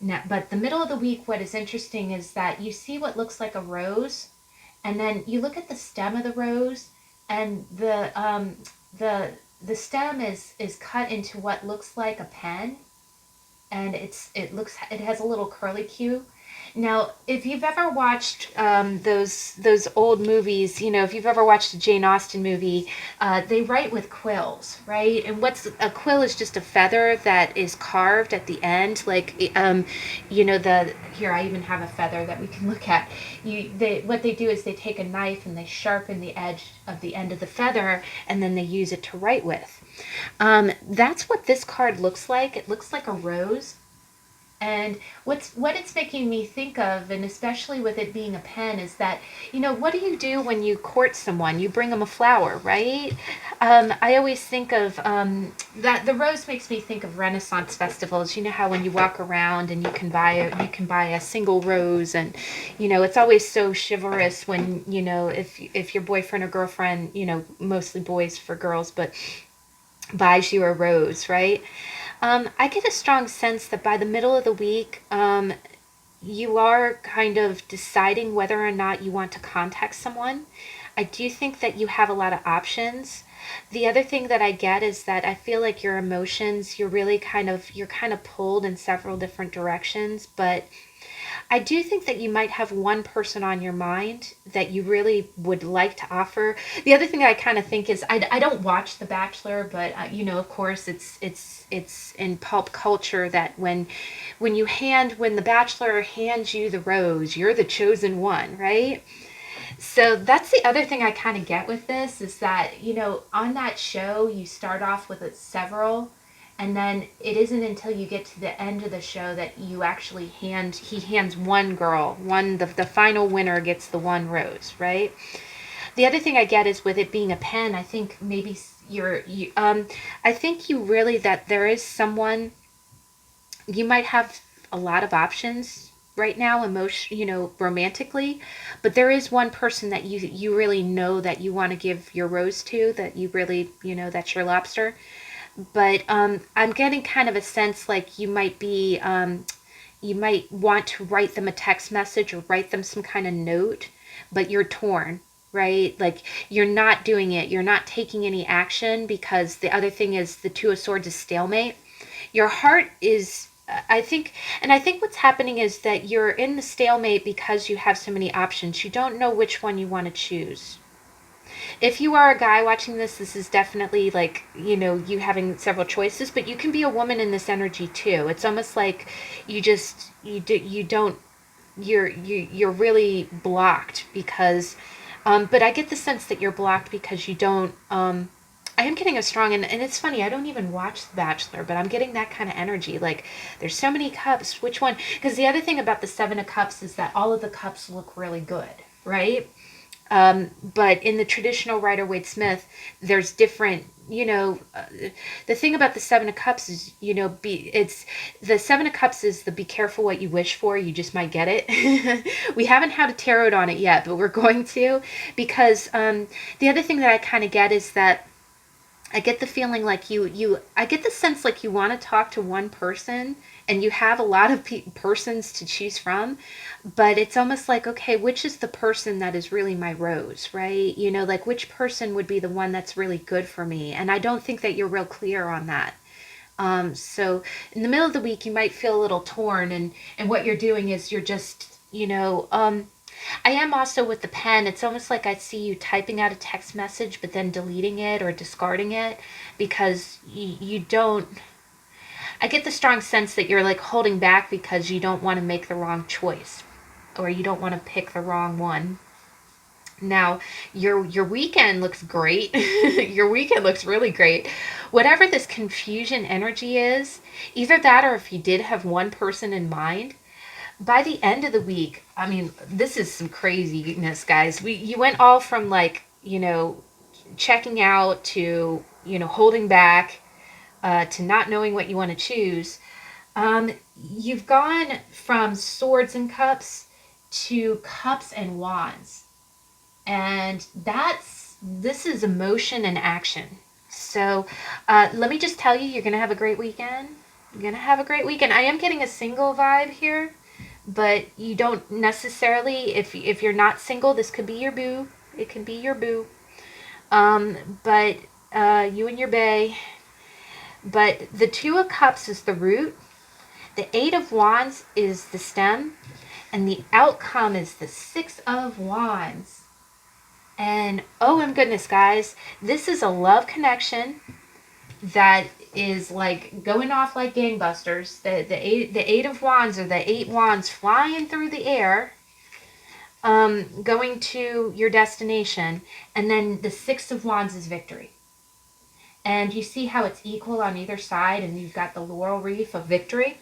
Now, but the middle of the week, what is interesting is that you see what looks like a rose, and then you look at the stem of the rose, and the the stem is cut into what looks like a pen, and it has a little curly Q. Now, if you've ever watched those old movies, if you've ever watched a Jane Austen movie, they write with quills, right? And what's a quill is just a feather that is carved at the end, like the here I even have a feather that we can look at. What they do is they take a knife and they sharpen the edge of the end of the feather, and then they use it to write with. That's what this card looks like. It looks like a rose. And what it's making me think of, and especially with it being a pen, is that, what do you do when you court someone? You bring them a flower, right? I always think of that the rose makes me think of Renaissance festivals. You know how when you walk around and you can buy a single rose, and it's always so chivalrous when if your boyfriend or girlfriend, mostly boys for girls, but buys you a rose, right? I get a strong sense that by the middle of the week, you are kind of deciding whether or not you want to contact someone. I do think that you have a lot of options. The other thing that I get is that I feel like your emotions, you're kind of pulled in several different directions, but I do think that you might have one person on your mind that you really would like to offer. The other thing I kind of think is I don't watch The Bachelor, but of course it's in pulp culture that when the Bachelor hands you the rose, you're the chosen one, right? So that's the other thing I kind of get with this is that, on that show, you start off with several, and then it isn't until you get to the end of the show that he hands one girl, the final winner gets the one rose, right? The other thing I get is with it being a pen, I think maybe I think you really, that there is someone, you might have a lot of options right now, romantically, but there is one person that you really know that you want to give your rose to, that you really, that's your lobster. But I'm getting kind of a sense like you might want to write them a text message or write them some kind of note, but you're torn, right? Like you're not doing it, you're not taking any action, because the other thing is the Two of Swords is stalemate. Your heart is I think, and I think what's happening is that you're in the stalemate because you have so many options. You don't know which one you want to choose. If you are a guy watching this, this is definitely like, you having several choices, but you can be a woman in this energy too. It's almost like you don't, you're really blocked because, but I get the sense that you're blocked because you don't, I am getting a strong, and it's funny, I don't even watch The Bachelor, but I'm getting that kind of energy. Like, there's so many cups. Which one? Because the other thing about the Seven of Cups is that all of the cups look really good, right? But in the traditional Rider-Waite-Smith, there's different, the thing about the Seven of Cups is, it's the Seven of Cups is the be careful what you wish for, you just might get it. We haven't had a tarot on it yet, but we're going to, because the other thing that I kind of get is that I get the feeling like I get the sense like you want to talk to one person and you have a lot of persons to choose from, but it's almost like, okay, which is the person that is really my rose, right? Like which person would be the one that's really good for me? And I don't think that you're real clear on that. So in the middle of the week, you might feel a little torn, and what you're doing is you're just, I am also with the pen. It's almost like I see you typing out a text message, but then deleting it or discarding it because you don't. I get the strong sense that you're like holding back because you don't want to make the wrong choice or you don't want to pick the wrong one. Now, your weekend looks great. Your weekend looks really great. Whatever this confusion energy is, either that or if you did have one person in mind, by the end of the week, I mean, this is some craziness, guys. You went all from like, checking out to, holding back, to not knowing what you want to choose. You've gone from swords and cups to cups and wands. And this is emotion and action. So let me just tell you, you're going to have a great weekend. You're going to have a great weekend. I am getting a single vibe here, but you don't necessarily, if you're not single, this could be your boo. It could be your boo. But you and your bae. But the Two of Cups is the root. The Eight of Wands is the stem. And the outcome is the Six of Wands. And oh my goodness, guys, this is a love connection that is like going off like gangbusters. The eight of wands or the eight wands flying through the air, going to your destination, and then the Six of Wands is victory. And you see how it's equal on either side, and you've got the laurel wreath of victory.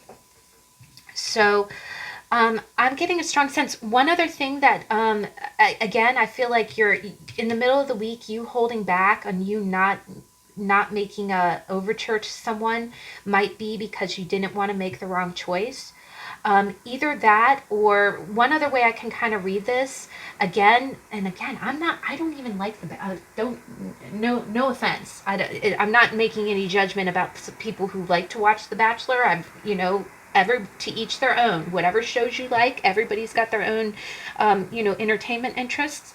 So I'm getting a strong sense. One other thing that, again, I feel like you're in the middle of the week, you holding back on you not making a overture to someone might be because you didn't want to make the wrong choice. Either that or one other way I can kind of read this again and again. I don't even like no offense. I'm not making any judgment about people who like to watch The Bachelor. To each their own. Whatever shows you like, everybody's got their own, entertainment interests.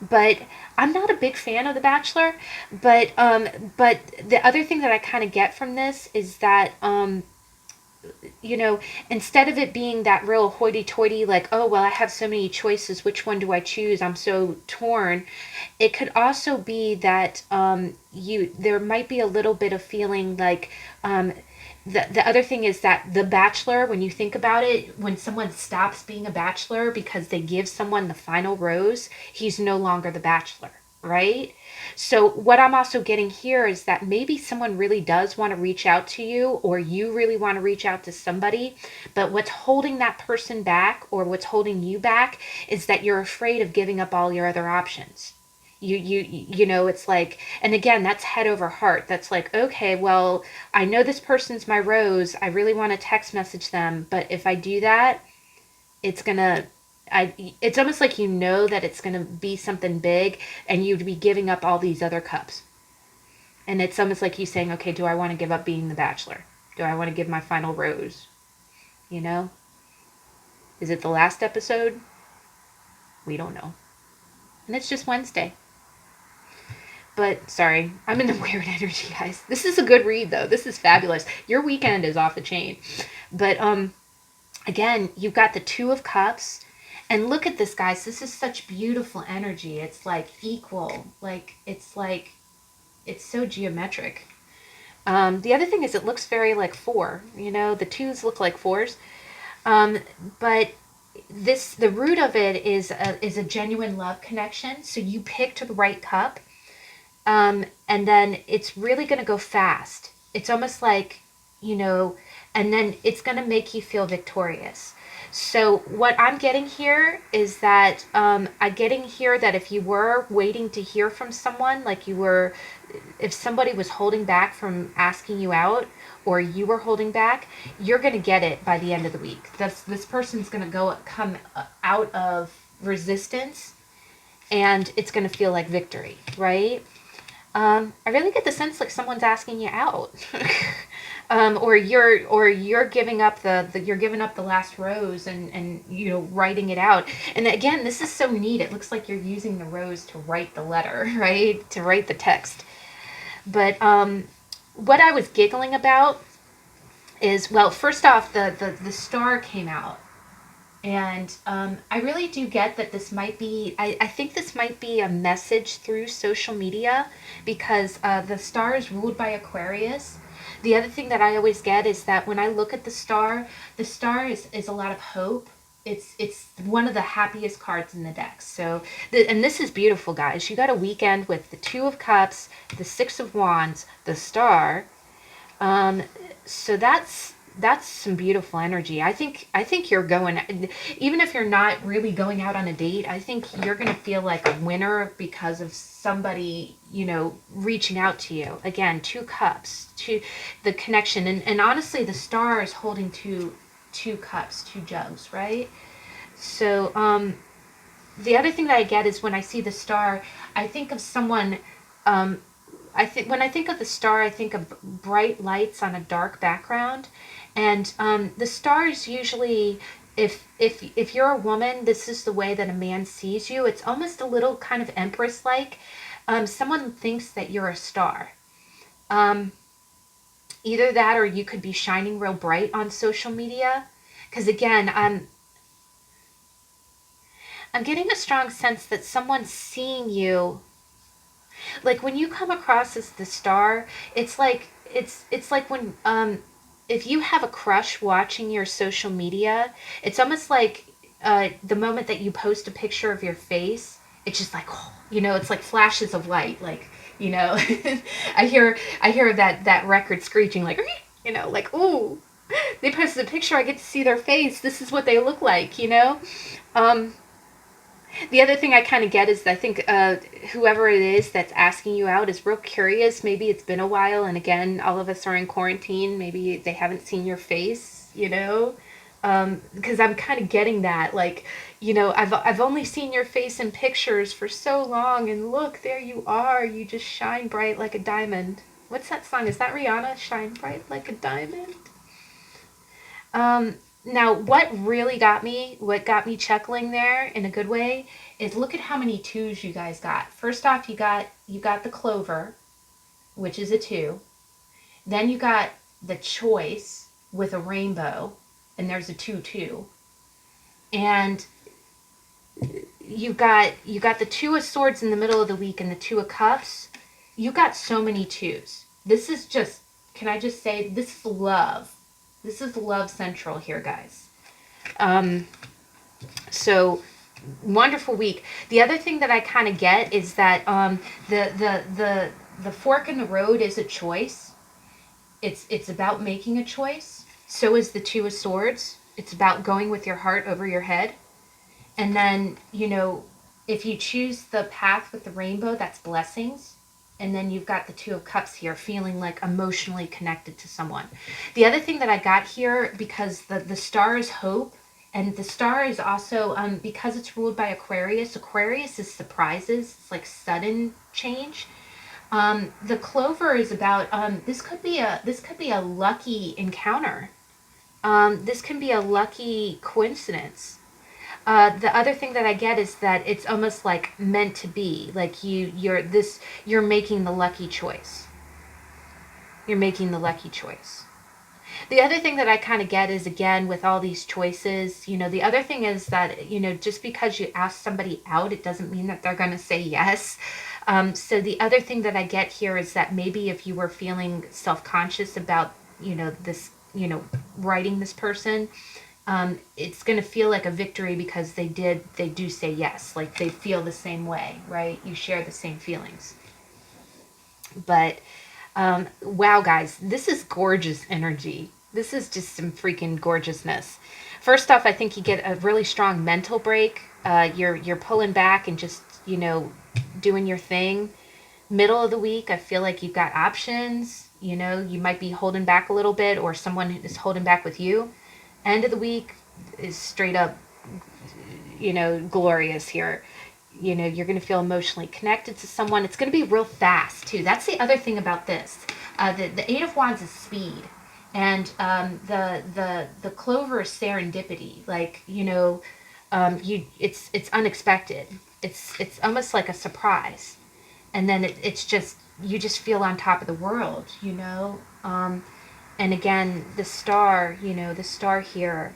But I'm not a big fan of The Bachelor. But the other thing that I kind of get from this is that, instead of it being that real hoity-toity, like, oh, well, I have so many choices, which one do I choose? I'm so torn. It could also be that there might be a little bit of feeling like, the other thing is that the bachelor, when you think about it, when someone stops being a bachelor because they give someone the final rose, he's no longer the bachelor, right? So what I'm also getting here is that maybe someone really does want to reach out to you, or you really want to reach out to somebody, but what's holding that person back or what's holding you back is that you're afraid of giving up all your other options. It's like, and again, that's head over heart. That's like, okay, well, I know this person's my rose. I really want to text message them, but if I do that, it's gonna it's almost like that it's gonna be something big and you'd be giving up all these other cups. And it's almost like you saying, okay, do I want to give up being the bachelor? Do I want to give my final rose? Is it the last episode? We don't know. And it's just Wednesday. But sorry, I'm in a weird energy, guys. This is a good read, though. This is fabulous. Your weekend is off the chain. But again, you've got the Two of Cups. And look at this, guys. This is such beautiful energy. It's like equal. It's so geometric. The other thing is it looks very like four. You know, the twos look like fours. But the root of it is a genuine love connection. So you picked the right cup. And then it's really going to go fast. It's almost like, you know, and then it's going to make you feel victorious. So what I'm getting here is that I'm getting here that if you were waiting to hear from someone, like you were, if somebody was holding back from asking you out, or you were holding back, you're going to get it by the end of the week. This person's going to come out of resistance, and it's going to feel like victory, right? I really get the sense like someone's asking you out, or you're giving up you're giving up the last rose and you know, writing it out. And again, this is so neat. It looks like you're using the rose to write the letter, right? To write the text. But what I was giggling about is, well, first off, the star came out. And I really do get that this might be, I think this might be a message through social media, because the star is ruled by Aquarius. The other thing that I always get is that when I look at the star is a lot of hope. It's one of the happiest cards in the deck. So, and this is beautiful, guys. You got a weekend with the Two of Cups, the Six of Wands, the star. So that's some beautiful energy. I think you're going, even if you're not really going out on a date, I think you're going to feel like a winner because of somebody, you know, reaching out to you. Again, Two Cups, to the connection. And honestly, the star is holding two cups, two jugs, right? So the other thing that I get is when I see the star, I think of someone, when I think of the star, I think of bright lights on a dark background. And the stars usually, if you're a woman, this is the way that a man sees you. It's almost a little kind of empress-like. Someone thinks that you're a star. Either that, or you could be shining real bright on social media. Because again, I'm getting a strong sense that someone's seeing you. Like when you come across as the star, it's like when if you have a crush watching your social media, it's almost like the moment that you post a picture of your face, it's just like, oh, you know, it's like flashes of light, like, you know. I hear that record screeching, like, you know, like, ooh, they posted a picture, I get to see their face, this is what they look like, you know. The other thing I kind of get is I think whoever it is that's asking you out is real curious. Maybe it's been a while, and again, all of us are in quarantine. Maybe they haven't seen your face, you know? Because I'm kind of getting that, like, you know, I've only seen your face in pictures for so long, and look, there you are. You just shine bright like a diamond. What's that song? Is that Rihanna? Shine bright like a diamond? Now, what got me chuckling there in a good way, is look at how many twos you guys got. First off, you got the clover, which is a two. Then you got the choice with a rainbow, and there's a 2-2. And you got the Two of Swords in the middle of the week and the Two of Cups. You got so many twos. This is just, can I just say, this is love. This is love central here, guys. So wonderful week. The other thing that I kind of get is that the fork in the road is a choice. It's about making a choice. So is the Two of Swords. It's about going with your heart over your head. And then, you know, if you choose the path with the rainbow, that's blessings. And then you've got the Two of Cups here, feeling like emotionally connected to someone. The other thing that I got here, because the star is hope, and the star is also, because it's ruled by Aquarius, Aquarius is surprises. It's like sudden change. The clover is about, this could be a lucky encounter. This can be a lucky coincidence. The other thing that I get is that it's almost like meant to be. Like you're making the lucky choice. You're making the lucky choice. The other thing that I kind of get is, again, with all these choices, the other thing is that, just because you ask somebody out, it doesn't mean that they're going to say yes. So the other thing that I get here is that maybe if you were feeling self-conscious about, this, writing this person, it's going to feel like a victory because they do say yes. Like they feel the same way, right? You share the same feelings. But wow, guys, this is gorgeous energy. This is just some freaking gorgeousness. First off, I think you get a really strong mental break. You're pulling back and just, doing your thing. Middle of the week, I feel like you've got options. You might be holding back a little bit, or someone is holding back with you. End of the week is straight up, glorious here. You're going to feel emotionally connected to someone. It's going to be real fast too. That's the other thing about this. The Eight of Wands is speed, and the Clover is serendipity. Like it's unexpected. It's almost like a surprise, and then it's just you just feel on top of the world. And again, the star. The star here.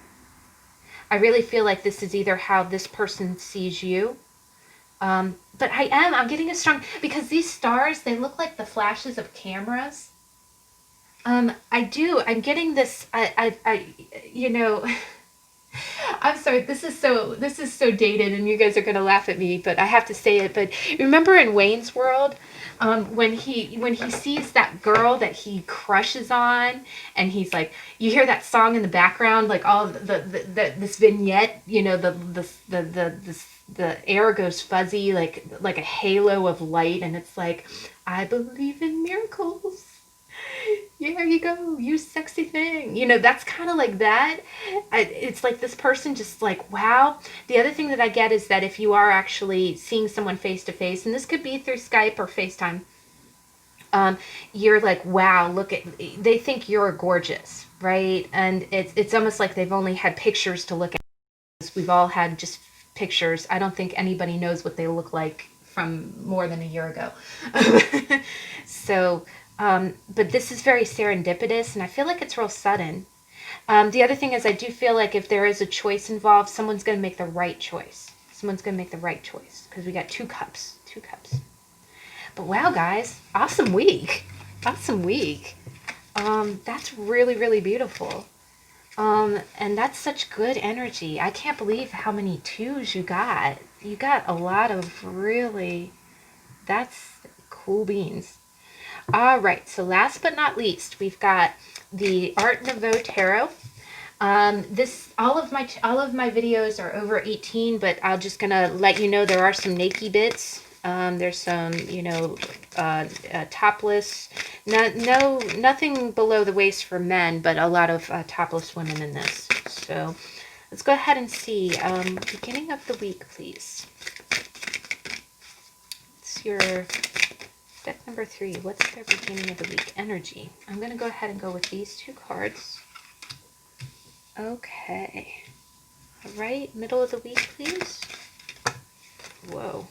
I really feel like this is either how this person sees you. But I'm getting a strong, because these stars, they look like the flashes of cameras. I'm getting this, I'm sorry, this is so dated and you guys are going to laugh at me, but I have to say it. But remember in Wayne's World, when he sees that girl that he crushes on, and he's like, you hear that song in the background, like all this vignette, the air goes fuzzy, like a halo of light, and it's like, I believe in miracles. Here you go, you sexy thing. That's kind of like that. It's like this person just like, wow. The other thing that I get is that if you are actually seeing someone face to face, and this could be through Skype or FaceTime, you're like, wow, they think you're gorgeous, right? And it's almost like they've only had pictures to look at. We've all had just pictures. I don't think anybody knows what they look like from more than a year ago. So, but this is very serendipitous, and I feel like it's real sudden. The other thing is, I do feel like if there is a choice involved, someone's going to make the right choice. Someone's going to make the right choice, because we got two cups. But wow, guys, awesome week. Awesome week. That's really, really beautiful. And that's such good energy. I can't believe how many twos you got. You got a lot of really, that's cool beans. All right, so last but not least, we've got the Art Nouveau Tarot. All of my videos are over 18, but I'm just gonna let you know there are some naked bits. There's some, topless, nothing below the waist for men, but a lot of topless women in this. So let's go ahead and see. Beginning of the week, please. It's your deck number 3. What's their beginning of the week energy? I'm going to go ahead and go with these two cards. Okay. All right, middle of the week, please. Whoa.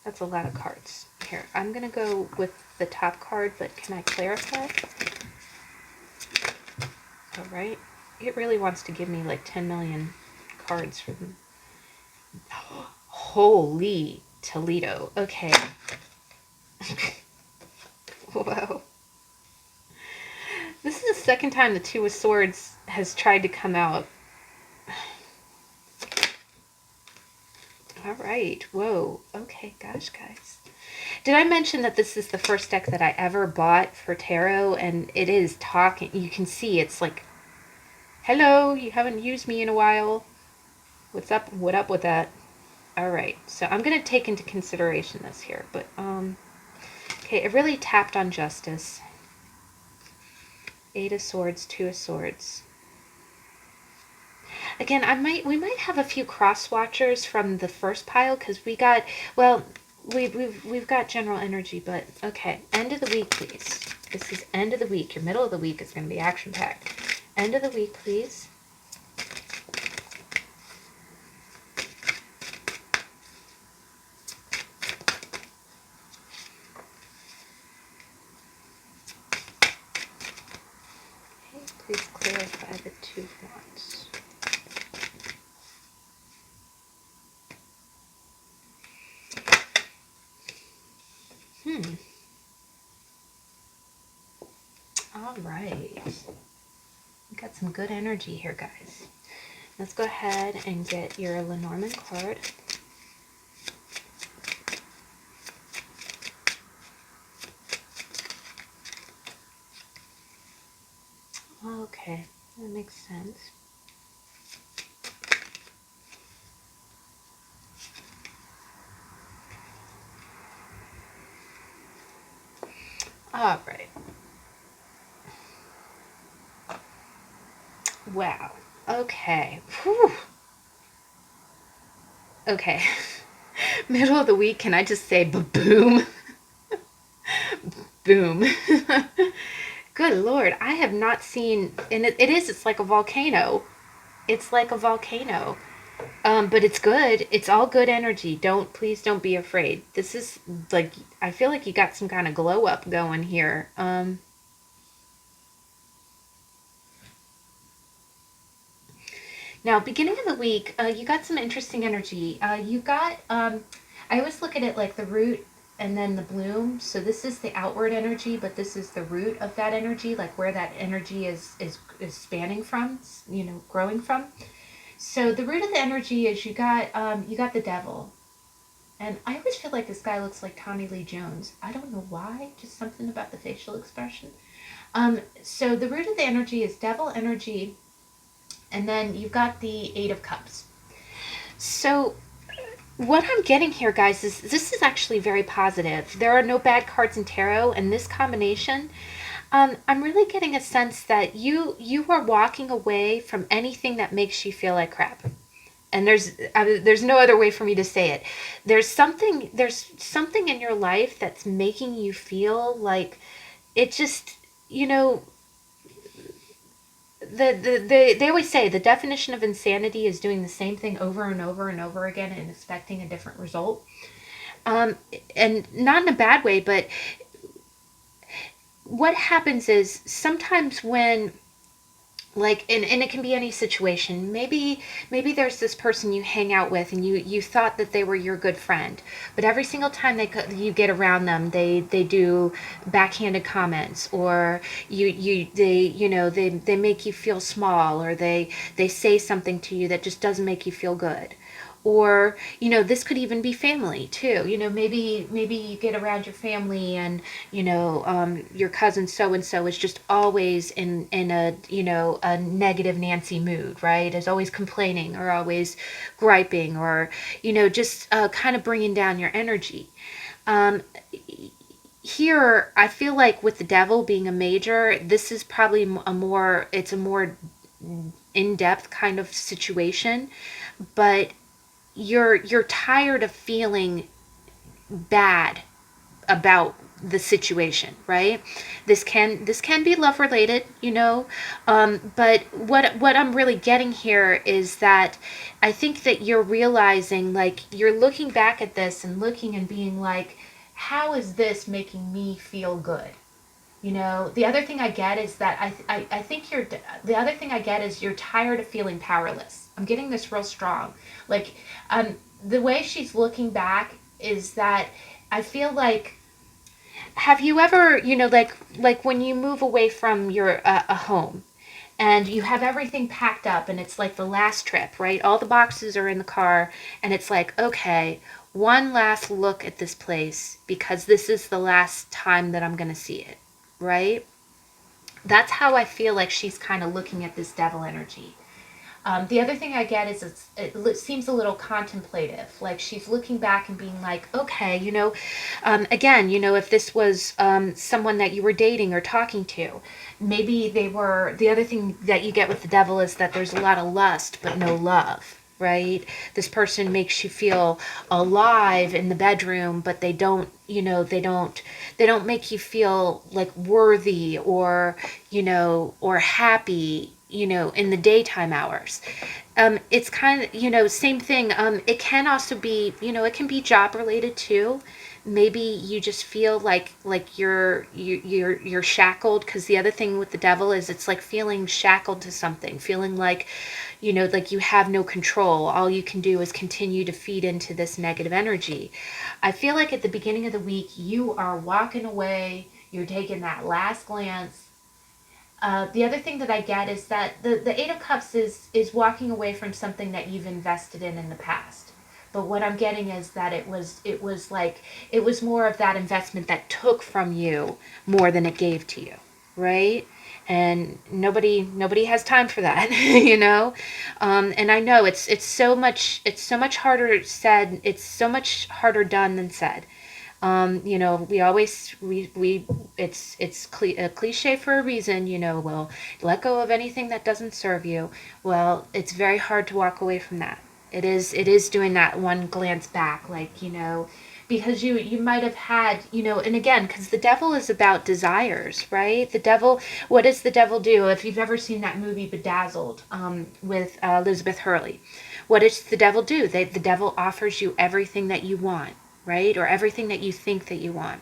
That's a lot of cards. Here, I'm going to go with the top card, but can I clarify? All right. It really wants to give me like 10 million cards for them. Holy Toledo. Okay. Whoa. This is the second time the Two of Swords has tried to come out. All right. Whoa. Okay. Gosh, guys. Did I mention that this is the first deck that I ever bought for tarot? And it is talking. You can see it's like, hello, you haven't used me in a while. What's up? What up with that? All right. So I'm going to take into consideration this here. But, okay, it really tapped on justice. 8 of Swords, 2 of Swords. Again, we might have a few cross watchers from the first pile, because we got, well, we've got general energy, but okay. End of the week, please. This is end of the week. Your middle of the week is going to be action packed. End of the week, please. clarify the Two of Wands. All right. We got some good energy here, guys. Let's go ahead and get your Lenormand card. Okay, that makes sense. All right. Wow. Okay. Whew. Okay. Middle of the week, can I just say boom? Boom. Good Lord, I have not seen, and it's like a volcano. It's like a volcano. But it's good. It's all good energy. Please don't be afraid. This is like, I feel like you got some kind of glow up going here. Now, beginning of the week, you got some interesting energy. I always look at it like the root and then the bloom. So this is the outward energy, but this is the root of that energy, like where that energy is spanning from, growing from. So the root of the energy is you got the devil. And I always feel like this guy looks like Tommy Lee Jones. I don't know why, just something about the facial expression. So the root of the energy is devil energy, and then you've got the Eight of Cups. So what I'm getting here, guys, is this is actually very positive. There are no bad cards in tarot, and this combination, I'm really getting a sense that you are walking away from anything that makes you feel like crap. And there's no other way for me to say it. There's something in your life that's making you feel like it just, they always say the definition of insanity is doing the same thing over and over and over again and expecting a different result. And not in a bad way, but what happens is sometimes when, like, and it can be any situation. Maybe there's this person you hang out with and you thought that they were your good friend, but every single time you get around them, they do backhanded comments, or they make you feel small, or they say something to you that just doesn't make you feel good. Or, this could even be family too. Maybe you get around your family and, your cousin so-and-so is just always in a, a negative Nancy mood, right? Is always complaining or always griping or, just kind of bringing down your energy. Here, I feel like with the devil being a major, this is probably a more in-depth kind of situation, but you're tired of feeling bad about the situation, right? This can be love related, but what I'm really getting here is that I think that you're realizing, like, you're looking back at this and looking and being like, how is this making me feel good? The other thing I get is that I think the other thing I get is you're tired of feeling powerless. I'm getting this real strong. Like, the way she's looking back is that I feel like, have you ever, like when you move away from your a home and you have everything packed up and it's like the last trip, right? All the boxes are in the car and it's like, okay, one last look at this place because this is the last time that I'm going to see it, right? That's how I feel like she's kind of looking at this devil energy. The other thing I get is it seems a little contemplative. Like she's looking back and being like, okay, again, if this was someone that you were dating or talking to, maybe the other thing that you get with the devil is that there's a lot of lust, but no love, right? This person makes you feel alive in the bedroom, but they don't make you feel like worthy or happy, in the daytime hours. It's kind of, same thing. It can also be, it can be job related too. maybe you just feel like you're shackled, because the other thing with the devil is it's like feeling shackled to something, feeling like, like you have no control. All you can do is continue to feed into this negative energy. I feel like at the beginning of the week you are walking away, you're taking that last glance. The other thing that I get is that the Eight of Cups is walking away from something that you've invested in the past. But what I'm getting is that it was more of that investment that took from you more than it gave to you, right? And nobody has time for that, And I know it's so much harder said, it's so much harder done than said. We always it's a cliche for a reason. Well, let go of anything that doesn't serve you. Well, it's very hard to walk away from that. It is doing that one glance back, because you might have had, and again, because the devil is about desires, right? The devil, what does the devil do? If you've ever seen that movie Bedazzled, with Elizabeth Hurley, what does the devil do? The devil offers you everything that you want, right? Or everything that you think that you want.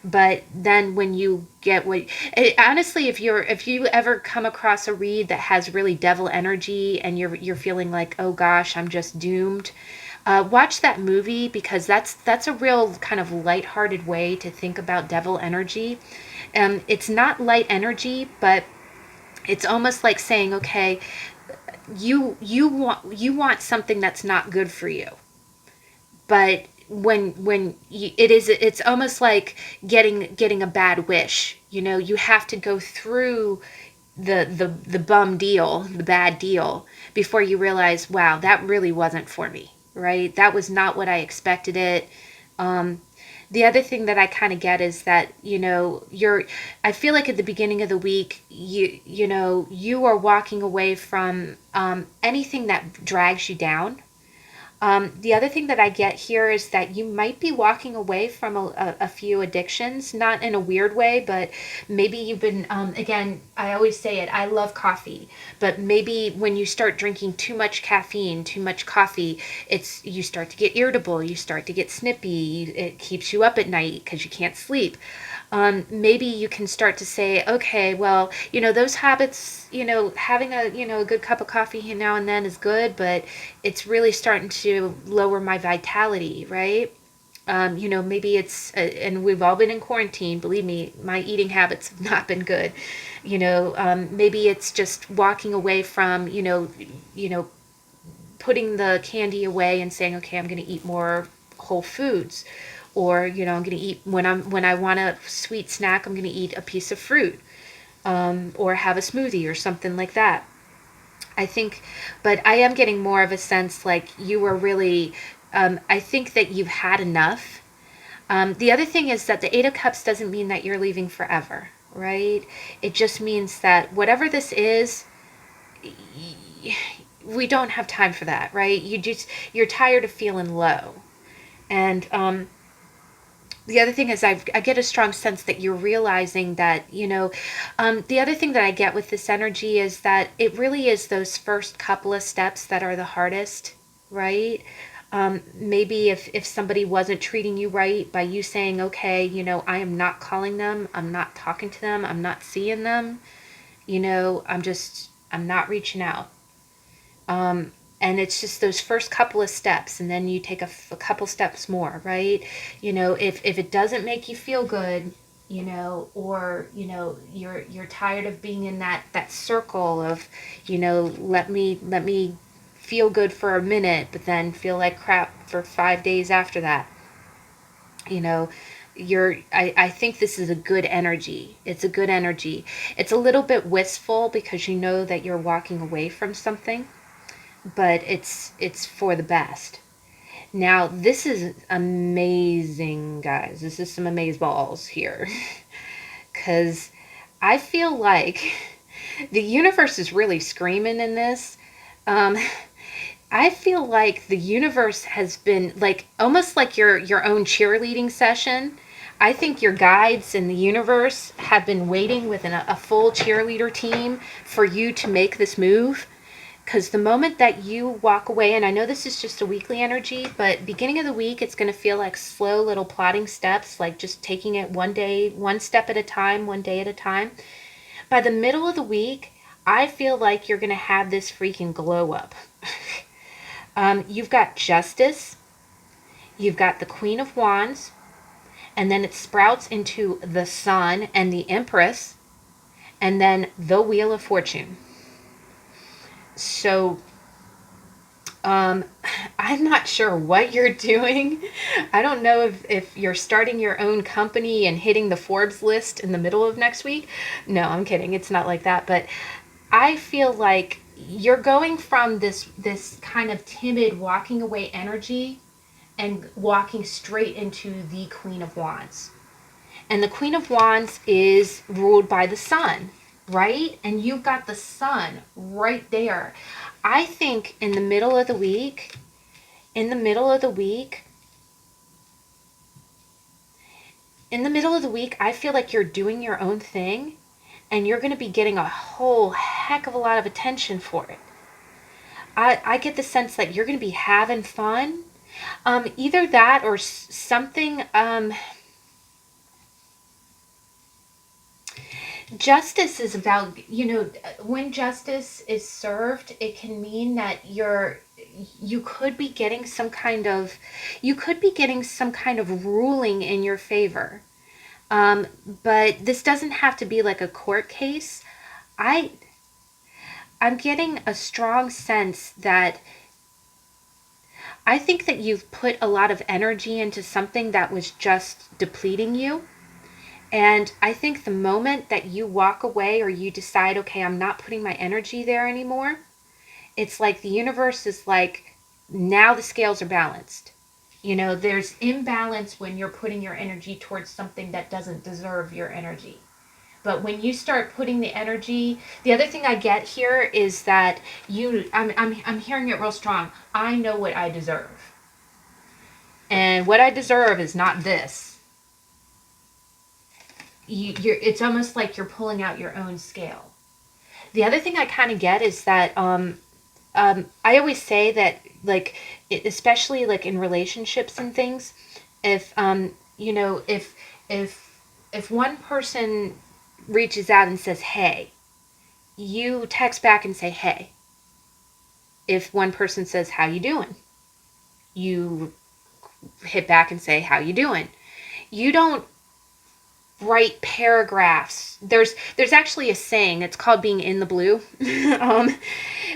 But then when you get honestly, if you ever come across a read that has really devil energy and you're feeling like, oh gosh, I'm just doomed, watch that movie, because that's a real kind of lighthearted way to think about devil energy. It's not light energy, but it's almost like saying, okay, you want something that's not good for you, but it's almost like getting a bad wish. You have to go through the bum deal, the bad deal, before you realize, wow, that really wasn't for me, right? That was not what I expected it. The other thing that I kind of get is that, I feel like at the beginning of the week, you are walking away from anything that drags you down. The other thing that I get here is that you might be walking away from a few addictions, not in a weird way, but maybe you've been, again, I always say it, I love coffee, but maybe when you start drinking too much caffeine, too much coffee, you start to get irritable, you start to get snippy, it keeps you up at night because you can't sleep. Maybe you can start to say, okay, well, those habits, having a good cup of coffee now and then is good, but it's really starting to lower my vitality, right? Maybe and we've all been in quarantine. Believe me, my eating habits have not been good. Maybe it's just walking away from, putting the candy away and saying, okay, I'm going to eat more whole foods. Or, I'm going to eat, when I want a sweet snack, I'm going to eat a piece of fruit, or have a smoothie or something like that. I think, but I am getting more of a sense like you were really, I think that you've had enough. The other thing is that the Eight of Cups doesn't mean that you're leaving forever, right? It just means that whatever this is, we don't have time for that, right? You're tired of feeling low. And, the other thing is I get a strong sense that you're realizing that, the other thing that I get with this energy is that it really is those first couple of steps that are the hardest, right? Maybe if somebody wasn't treating you right, by you saying, okay, I am not calling them, I'm not talking to them, I'm not seeing them, I'm not reaching out. And it's just those first couple of steps, and then you take a couple steps more, right? If it doesn't make you feel good, or you're tired of being in that circle of, let me feel good for a minute, but then feel like crap for 5 days after that. I think this is a good energy. It's a good energy. It's a little bit wistful because you know that you're walking away from something, but it's for the best. Now, this is amazing, guys. This is some amaze balls here. Because I feel like the universe is really screaming in this. I feel like the universe has been like almost like your own cheerleading session. I think your guides in the universe have been waiting with a full cheerleader team for you to make this move. Because the moment that you walk away, and I know this is just a weekly energy, but beginning of the week, it's going to feel like slow little plodding steps, like just taking it one day, one step at a time, one day at a time. By the middle of the week, I feel like you're going to have this freaking glow up. You've got Justice, you've got the Queen of Wands, and then it sprouts into the Sun and the Empress, and then the Wheel of Fortune. So I'm not sure what you're doing. I don't know if you're starting your own company and hitting the Forbes list in the middle of next week. No, I'm kidding. It's not like that. But I feel like you're going from this kind of timid walking away energy and walking straight into the Queen of Wands. And the Queen of Wands is ruled by the Sun, right? And you've got the Sun right there. I think in the middle of the week, in the middle of the week, I feel like you're doing your own thing and you're going to be getting a whole heck of a lot of attention for it. I get the sense that you're going to be having fun. Either that or something. Justice is about, when justice is served, it can mean that you could be getting some kind of ruling in your favor. But this doesn't have to be like a court case. I'm getting a strong sense that I think that you've put a lot of energy into something that was just depleting you. And I think the moment that you walk away or you decide, okay, I'm not putting my energy there anymore, it's like the universe is like, now the scales are balanced. There's imbalance when you're putting your energy towards something that doesn't deserve your energy. But when you start putting the energy, the other thing I get here is that I'm hearing it real strong. I know what I deserve. And what I deserve is not this. It's almost like you're pulling out your own scale. The other thing I kind of get is that I always say that, like, especially like in relationships and things, if if one person reaches out and says, "Hey," you text back and say, "Hey." If one person says, "How you doing?" you hit back and say, "How you doing?" You don't write paragraphs. There's actually a saying. It's called being in the blue.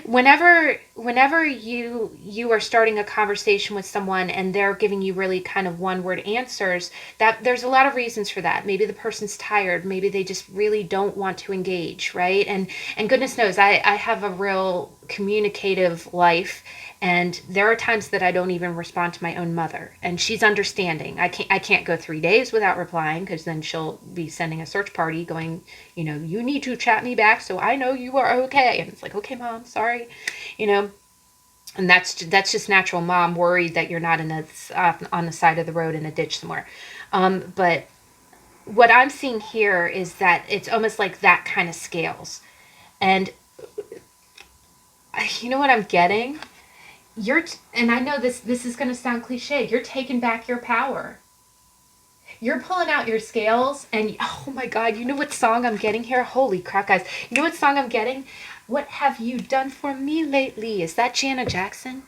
Whenever you are starting a conversation with someone and they're giving you really kind of one word answers, that there's a lot of reasons for that. Maybe the person's tired. Maybe they just really don't want to engage, right? And goodness knows, I have a real communicative life. And there are times that I don't even respond to my own mother, and she's understanding. I can't go 3 days without replying, because then she'll be sending a search party going, you need to chat me back so I know you are okay. And it's like, okay, Mom, sorry, and that's just natural mom worried that you're not on the side of the road in a ditch somewhere. But what I'm seeing here is that it's almost like that kind of scales, and you know what I'm getting. And I know this is going to sound cliche, you're taking back your power. You're pulling out your scales and, oh my God, you know what song I'm getting here? Holy crap, guys. You know what song I'm getting? What have you done for me lately? Is that Janet Jackson?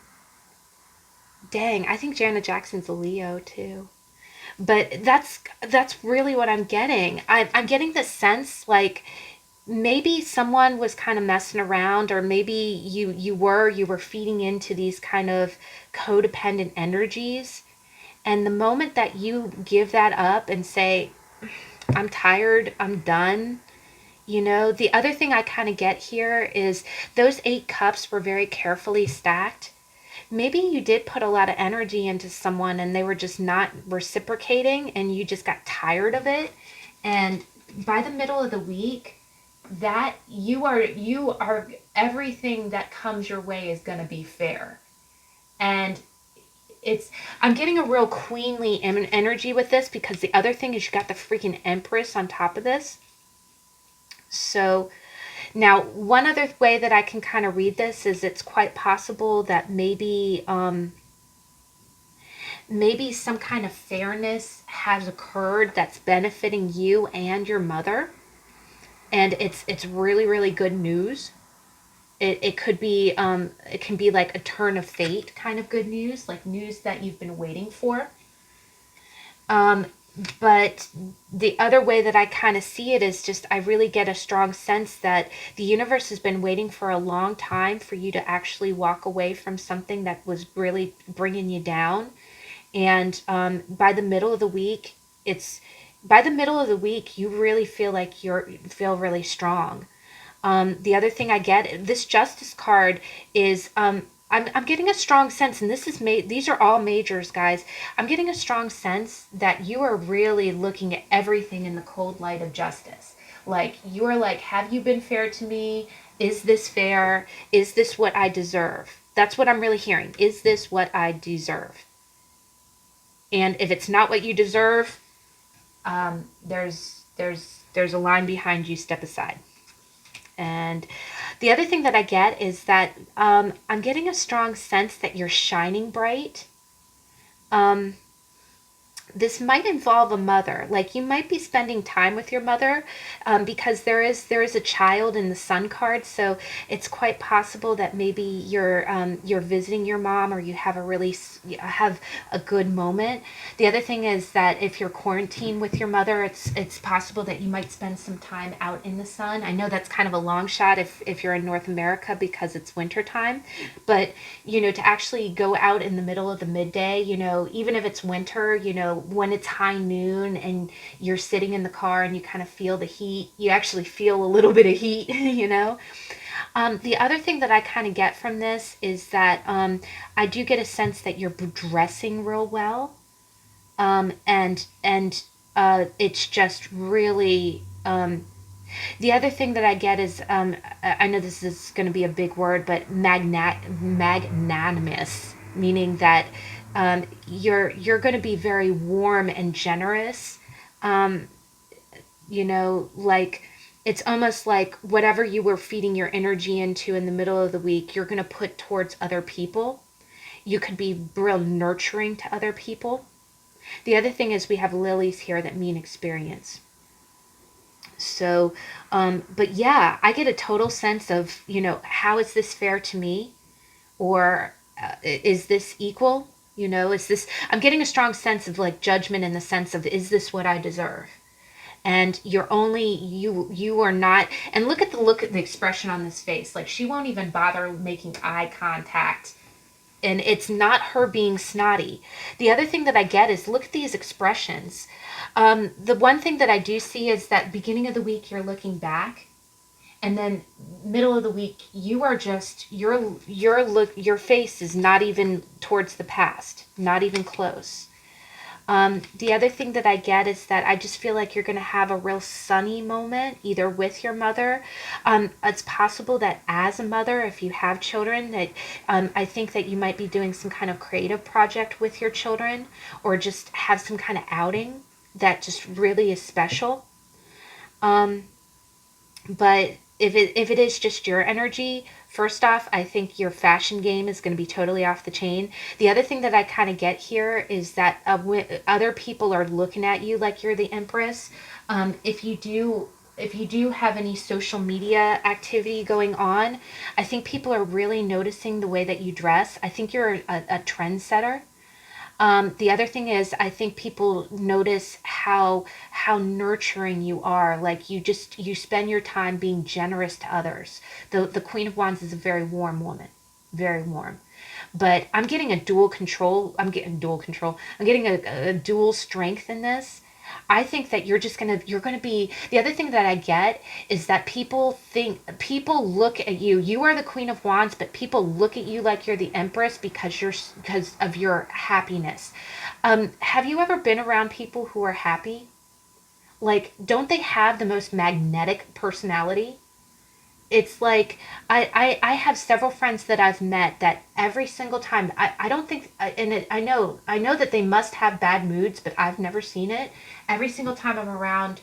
Dang, I think Janet Jackson's a Leo too. But that's really what I'm getting. I'm getting the sense like maybe someone was kind of messing around, or maybe you were feeding into these kind of codependent energies, and the moment that you give that up and say, I'm tired, I'm done. The other thing I kind of get here is those 8 cups were very carefully stacked. Maybe you did put a lot of energy into someone and they were just not reciprocating, and you just got tired of it. And by the middle of the week, that you are everything that comes your way is going to be fair. And I'm getting a real queenly energy with this, because the other thing is you got the freaking Empress on top of this. So Now, one other way that I can kind of read this is it's quite possible that maybe some kind of fairness has occurred that's benefiting you and your mother, and it's really really good news. It could be it can be like a turn of fate kind of good news, like news that you've been waiting for. Um, but the other way that I kind of see it is just I really get a strong sense that the universe has been waiting for a long time for you to actually walk away from something that was really bringing you down. And by the middle of the week, it's by the middle of the week, you really feel like you feel really strong. The other thing I get, this Justice card is, I'm getting a strong sense, and these are all majors, guys. I'm getting a strong sense that you are really looking at everything in the cold light of justice. Like, you are like, have you been fair to me? Is this fair? Is this what I deserve? That's what I'm really hearing. Is this what I deserve? And if it's not what you deserve, there's a line behind you. Step aside. And the other thing that I get is that I'm getting a strong sense that you're shining bright. Um, this might involve a mother. Like, you might be spending time with your mother, because there is a child in the sun card. So it's quite possible that maybe you're visiting your mom, or you have you have a good moment. The other thing is that if you're quarantined with your mother, it's possible that you might spend some time out in the sun. I know that's kind of a long shot if you're in North America because it's winter time, but to actually go out in the middle of the midday, even if it's winter, when it's high noon and you're sitting in the car and you kind of feel the heat, you actually feel a little bit of heat, The other thing that I kind of get from this is that I do get a sense that you're dressing real well, and it's just really. The other thing that I get is, I know this is going to be a big word, but magnanimous, meaning that you're going to be very warm and generous. Um, like, it's almost like whatever you were feeding your energy into in the middle of the week, you're going to put towards other people. You could be real nurturing to other people. The other thing is we have lilies here that mean experience. So, but yeah, I get a total sense of, how is this fair to me? Or is this equal? I'm getting a strong sense of like judgment in the sense of, is this what I deserve? And you are not, and look at the expression on this face. Like, she won't even bother making eye contact, and it's not her being snotty. The other thing that I get is, look at these expressions. The one thing that I do see is that beginning of the week you're looking back, and then middle of the week you are just your face is not even towards the past, not even close. The other thing that I get is that I just feel like you're going to have a real sunny moment, either with your mother. It's possible that as a mother, if you have children, that I think that you might be doing some kind of creative project with your children, or just have some kind of outing that just really is special. Um, but if it is just your energy, first off, I think your fashion game is going to be totally off the chain. The other thing that I kind of get here is that other people are looking at you like you're the empress. If you do have any social media activity going on, I think people are really noticing the way that you dress. I think you're a trendsetter. The other thing is, I think people notice how nurturing you are. Like, you spend your time being generous to others. The Queen of Wands is a very warm woman, very warm. But I'm getting a dual control. I'm getting dual control. I'm getting a dual strength in this. I think that you're gonna be, the other thing that I get is that people look at you. You are the Queen of Wands, but people look at you like you're the Empress because of your happiness. Have you ever been around people who are happy? Like, don't they have the most magnetic personality? It's like, I have several friends that I've met that every single time, I don't think, I know that they must have bad moods, but I've never seen it. Every single time I'm around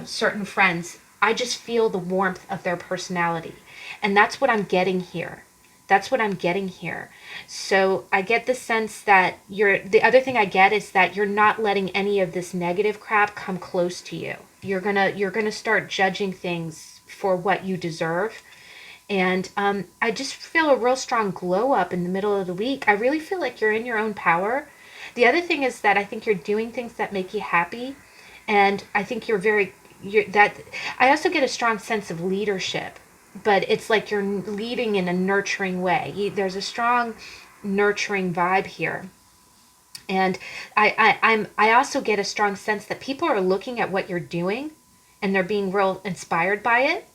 certain friends, I just feel the warmth of their personality. And that's what I'm getting here. That's what I'm getting here. So I get the sense that the other thing I get is that you're not letting any of this negative crap come close to you. You're gonna start judging things for what you deserve. And I just feel a real strong glow up in the middle of the week. I really feel like you're in your own power. The other thing is that I think you're doing things that make you happy. And I think that I also get a strong sense of leadership, but it's like you're leading in a nurturing way. There's a strong nurturing vibe here. And I also get a strong sense that people are looking at what you're doing and they're being real inspired by it.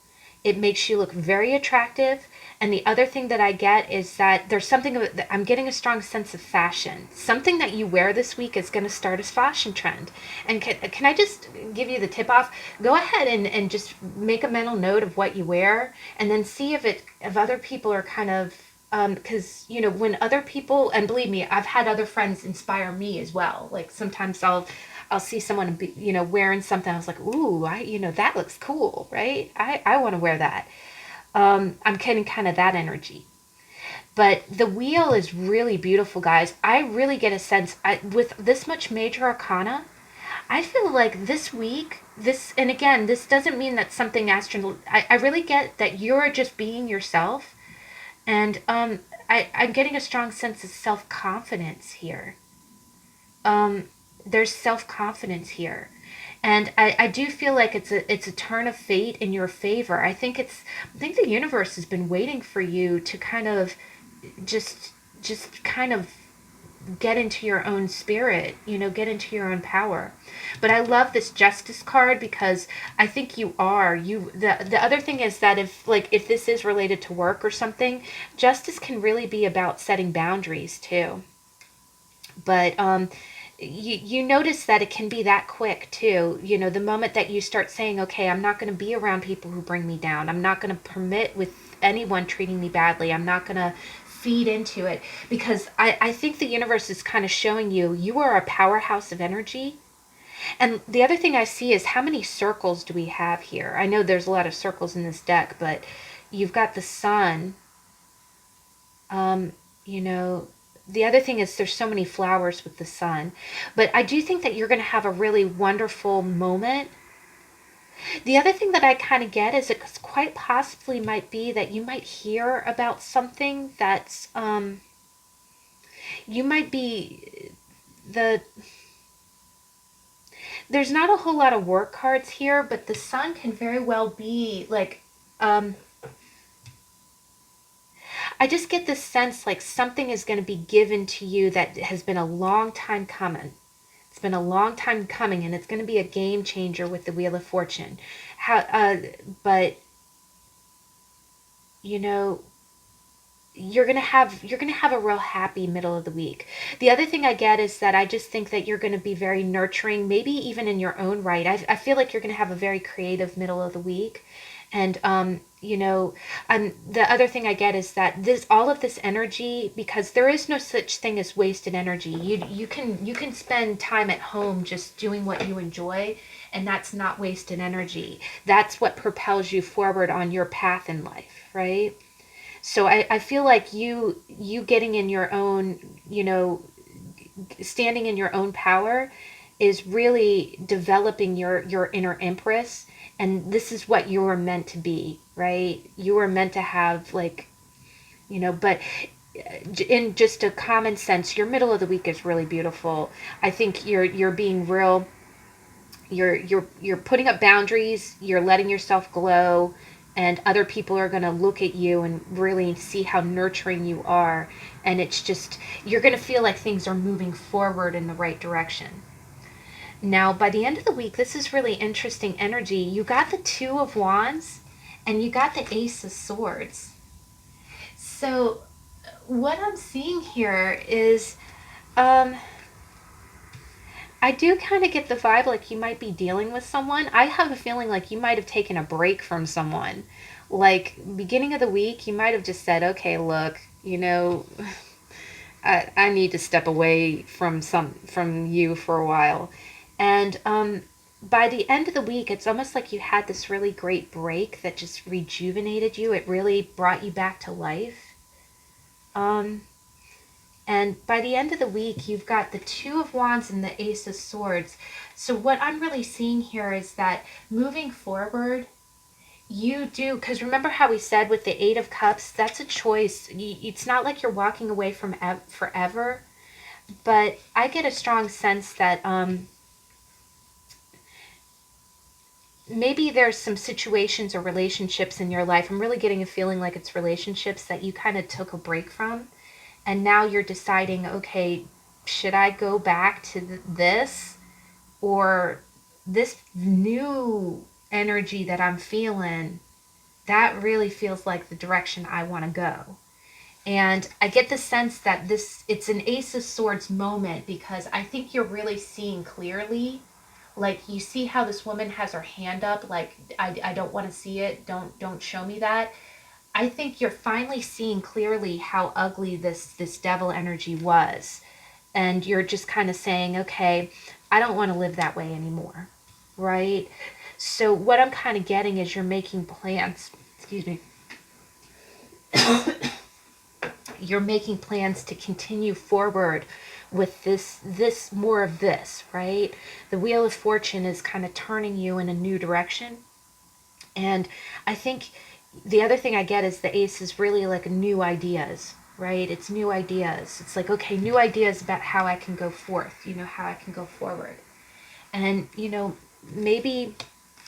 It makes you look very attractive. And the other thing that I get is that there's something I'm getting a strong sense of fashion. Something that you wear this week is going to start a fashion trend. And can I just give you the tip off? Go ahead and just make a mental note of what you wear, and then see if other people are kind of, because when other people, and believe me, I've had other friends inspire me as well. Like sometimes I'll see someone wearing something. I was like, ooh, that looks cool, right? I want to wear that. I'm getting kind of that energy. But the wheel is really beautiful, guys. I really get a sense, with this much major arcana, I feel like this week, and again, this doesn't mean that something astronomical. I really get that you're just being yourself. And I'm getting a strong sense of self-confidence here. There's self-confidence here. And I do feel like it's a turn of fate in your favor. I think the universe has been waiting for you to kind of just kind of get into your own spirit, get into your own power. But I love this justice card because I think the other thing is that if this is related to work or something, justice can really be about setting boundaries too. But you notice that it can be that quick too. The moment that you start saying, okay, I'm not going to be around people who bring me down. I'm not going to permit with anyone treating me badly. I'm not going to feed into it, because I think the universe is kind of showing you are a powerhouse of energy. And the other thing I see is, how many circles do we have here? I know there's a lot of circles in this deck, but you've got the sun. You know, the other thing is there's so many flowers with the sun. But I do think that you're going to have a really wonderful moment. The other thing that I kind of get is it quite possibly might be that you might hear about something that's, you might be the, there's not a whole lot of work cards here, but the sun can very well be like, I just get this sense like something is going to be given to you that has been a long time coming. It's been a long time coming, and it's going to be a game changer with the Wheel of Fortune. But you know, you're gonna have a real happy middle of the week. The other thing I get is that I just think that you're gonna be very nurturing, maybe even in your own right. I feel like you're gonna have a very creative middle of the week. And the other thing I get is that all of this energy, because there is no such thing as wasted energy. You can spend time at home just doing what you enjoy, and that's not wasted energy. That's what propels you forward on your path in life, right? So I feel like you getting in your own, standing in your own power is really developing your inner empress. And this is what you were meant to be, right? You were meant to have, like, but in just a common sense, your middle of the week is really beautiful. I think you're being real. You're putting up boundaries. You're letting yourself glow, and other people are going to look at you and really see how nurturing you are. And it's just, you're going to feel like things are moving forward in the right direction. Now, by the end of the week, this is really interesting energy. You got the Two of Wands and you got the Ace of Swords. So what I'm seeing here is, I do kind of get the vibe like you might be dealing with someone. I have a feeling like you might have taken a break from someone. Like, beginning of the week, you might have just said, okay, look, I need to step away from you for a while. And by the end of the week, it's almost like you had this really great break that just rejuvenated you. It really brought you back to life. Um, and by the end of the week, you've got the Two of Wands and the Ace of Swords. So what I'm really seeing here is that moving forward, you do, because remember how we said with the Eight of Cups, that's a choice. It's not like you're walking away from forever, but I get a strong sense that maybe there's some situations or relationships in your life. I'm really getting a feeling like it's relationships that you kind of took a break from. And now you're deciding, okay, should I go back to this, or this new energy that I'm feeling, that really feels like the direction I want to go. And I get the sense that it's an Ace of Swords moment, because I think you're really seeing clearly. Like, you see how this woman has her hand up, like, I don't want to see it. Don't show me that. I think you're finally seeing clearly how ugly this devil energy was. And you're just kind of saying, okay, I don't want to live that way anymore. Right? So what I'm kind of getting is you're making plans. Excuse me. You're making plans to continue forward with this more of this, right? The Wheel of Fortune is kind of turning you in a new direction. And I think the other thing I get is the Ace is really like new ideas, right? It's new ideas. It's like, okay, new ideas about how I can go forth, how I can go forward. And,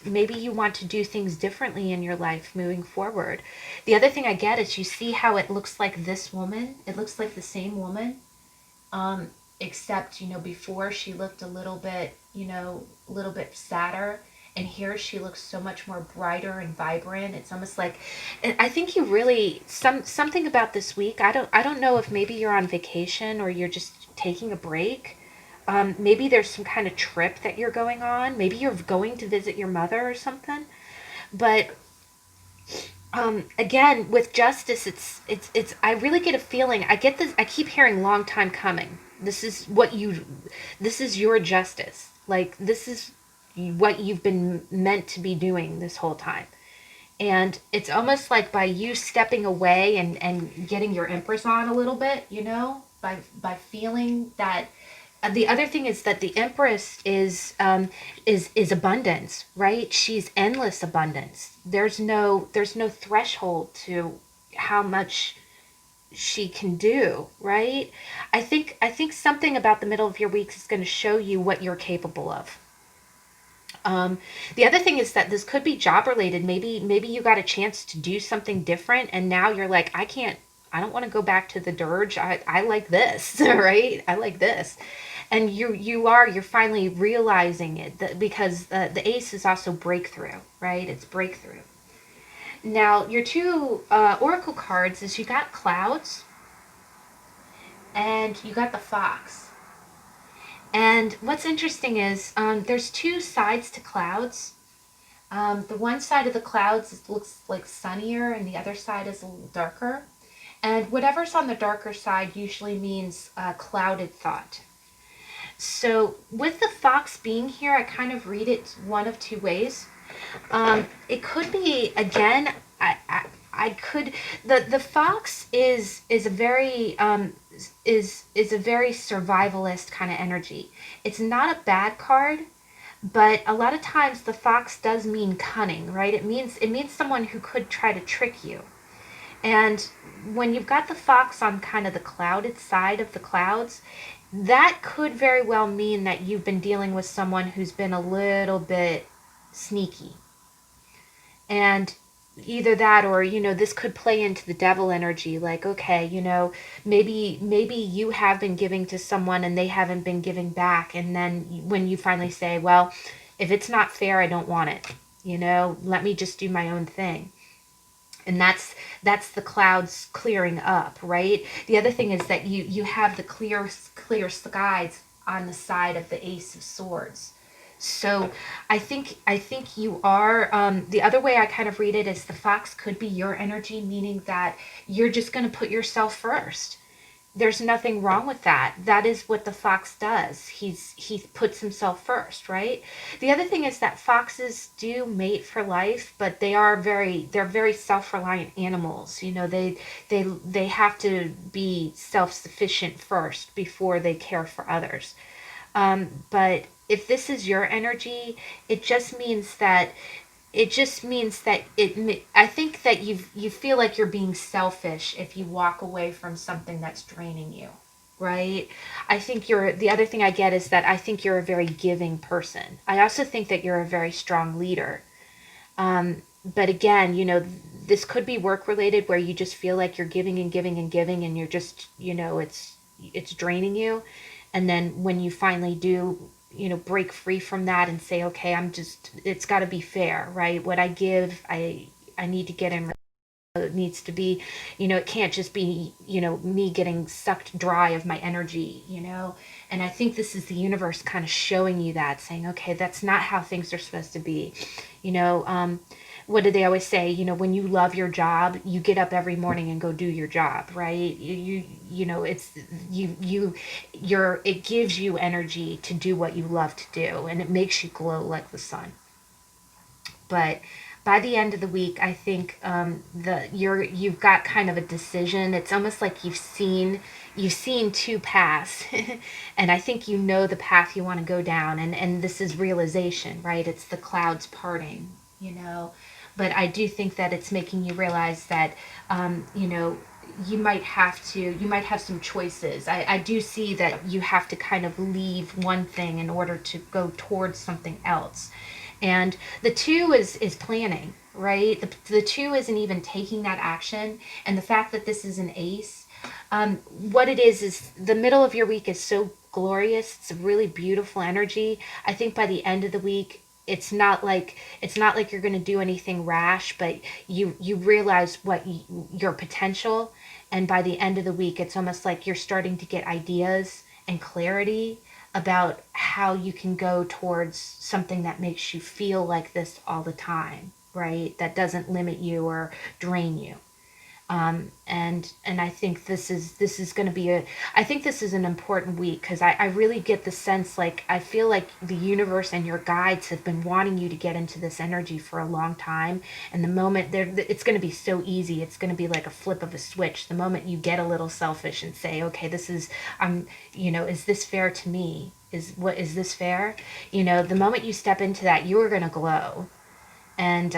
maybe you want to do things differently in your life moving forward. The other thing I get is you see how it looks like this woman. It looks like the same woman, except, before she looked a little bit sadder. And here she looks so much more brighter and vibrant. It's almost like, I think you really, something about this week. I don't know if maybe you're on vacation or you're just taking a break. Maybe there's some kind of trip that you're going on. Maybe you're going to visit your mother or something. But again, with justice, it's. I really get a feeling. I get this. I keep hearing long time coming. This is what you. This is your justice. Like, this is what you've been meant to be doing this whole time. And it's almost like by you stepping away and getting your Empress on a little bit, by feeling that. The other thing is that the Empress is abundance, right? She's endless abundance. There's no threshold to how much she can do, right? I think something about the middle of your week is going to show you what you're capable of. The other thing is that this could be job related. Maybe you got a chance to do something different, and now you're like, I can't. I don't want to go back to the dirge. I like this, right? I like this, and you're finally realizing it, because the Ace is also breakthrough, right? It's breakthrough. Now your two oracle cards is you got clouds and you got the fox. And what's interesting is there's two sides to clouds. The one side of the clouds looks like sunnier, and the other side is a little darker. And whatever's on the darker side usually means clouded thought. So with the fox being here, I kind of read it one of two ways. It could be, again, I could, the fox is a very is a very survivalist kind of energy. It's not a bad card, but a lot of times the fox does mean cunning, right? It means someone who could try to trick you. And when you've got the fox on kind of the clouded side of the clouds, that could very well mean that you've been dealing with someone who's been a little bit sneaky. And either that, or this could play into the devil energy, like, okay, maybe you have been giving to someone and they haven't been giving back, and then when you finally say, well, if it's not fair, I don't want it, let me just do my own thing. And that's the clouds clearing up, right? The other thing is that you have the clear skies on the side of the Ace of Swords. So I think you are, the other way I kind of read it is the fox could be your energy, meaning that you're just going to put yourself first. there's nothing wrong with that. That is what the fox does. He puts himself first, right? The other thing is that foxes do mate for life, but they're very self-reliant animals. You know, they have to be self-sufficient first before they care for others. But if this is your energy, it just means that I think that you feel like you're being selfish if you walk away from something that's draining you, right? I think the other thing I get is that I think you're a very giving person. I also think that you're a very strong leader. But again, you know, this could be work related where you just feel like you're giving and giving and giving, and you're just, you know, it's draining you. And then when you finally do, you know, break free from that and say, okay, it's got to be fair, right? What I give, I need to get in. It needs to be, you know, it can't just be, you know, me getting sucked dry of my energy, you know. And I think this is the universe kind of showing you that, saying, okay, that's not how things are supposed to be, you know. What do they always say? You know, when you love your job, you get up every morning and go do your job, right? You know, it's it gives you energy to do what you love to do, and it makes you glow like the sun. But by the end of the week, I think you've got kind of a decision. It's almost like you've seen two paths, and I think you know the path you want to go down. And this is realization, right? It's the clouds parting, you know. But I do think that it's making you realize that, you know, you might have some choices. I do see that you have to kind of leave one thing in order to go towards something else. And the two is planning, right? The two isn't even taking that action. And the fact that this is an ace, what it is the middle of your week is so glorious. It's a really beautiful energy. I think by the end of the week, it's not like you're going to do anything rash, but you realize your potential, and by the end of the week, it's almost like you're starting to get ideas and clarity about how you can go towards something that makes you feel like this all the time, right? That doesn't limit you or drain you. And I think this is going to be I think this is an important week because I really get the sense, like, I feel like the universe and your guides have been wanting you to get into this energy for a long time. And the moment it's going to be so easy. It's going to be like a flip of a switch. The moment you get a little selfish and say, okay, this is, you know, is this fair to me? Is this fair? You know, the moment you step into that, you are going to glow, and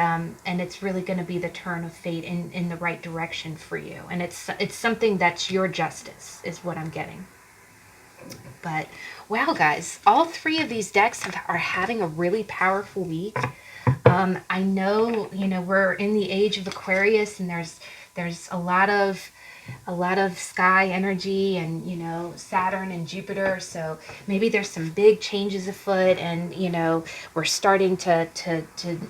it's really going to be the turn of fate in the right direction for you, and it's something that's your justice is what I'm getting. But wow, guys, all three of these decks are having a really powerful week. I know, you know, we're in the age of Aquarius, and there's a lot of sky energy, and, you know, Saturn and Jupiter, so maybe there's some big changes afoot, and, you know, we're starting to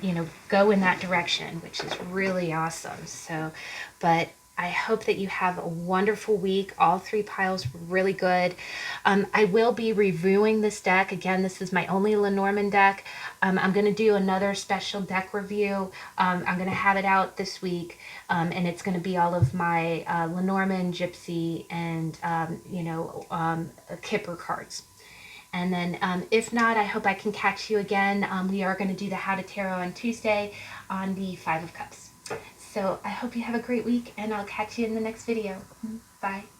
you know, go in that direction, which is really awesome. So, but I hope that you have a wonderful week. All three piles were really good. I will be reviewing this deck. Again, this is my only Lenormand deck. I'm going to do another special deck review. I'm going to have it out this week, and it's going to be all of my Lenormand, Gypsy, and, you know, Kipper cards. And then if not, I hope I can catch you again. We are going to do the How to Tarot on Tuesday on the Five of Cups. So I hope you have a great week, and I'll catch you in the next video. Bye.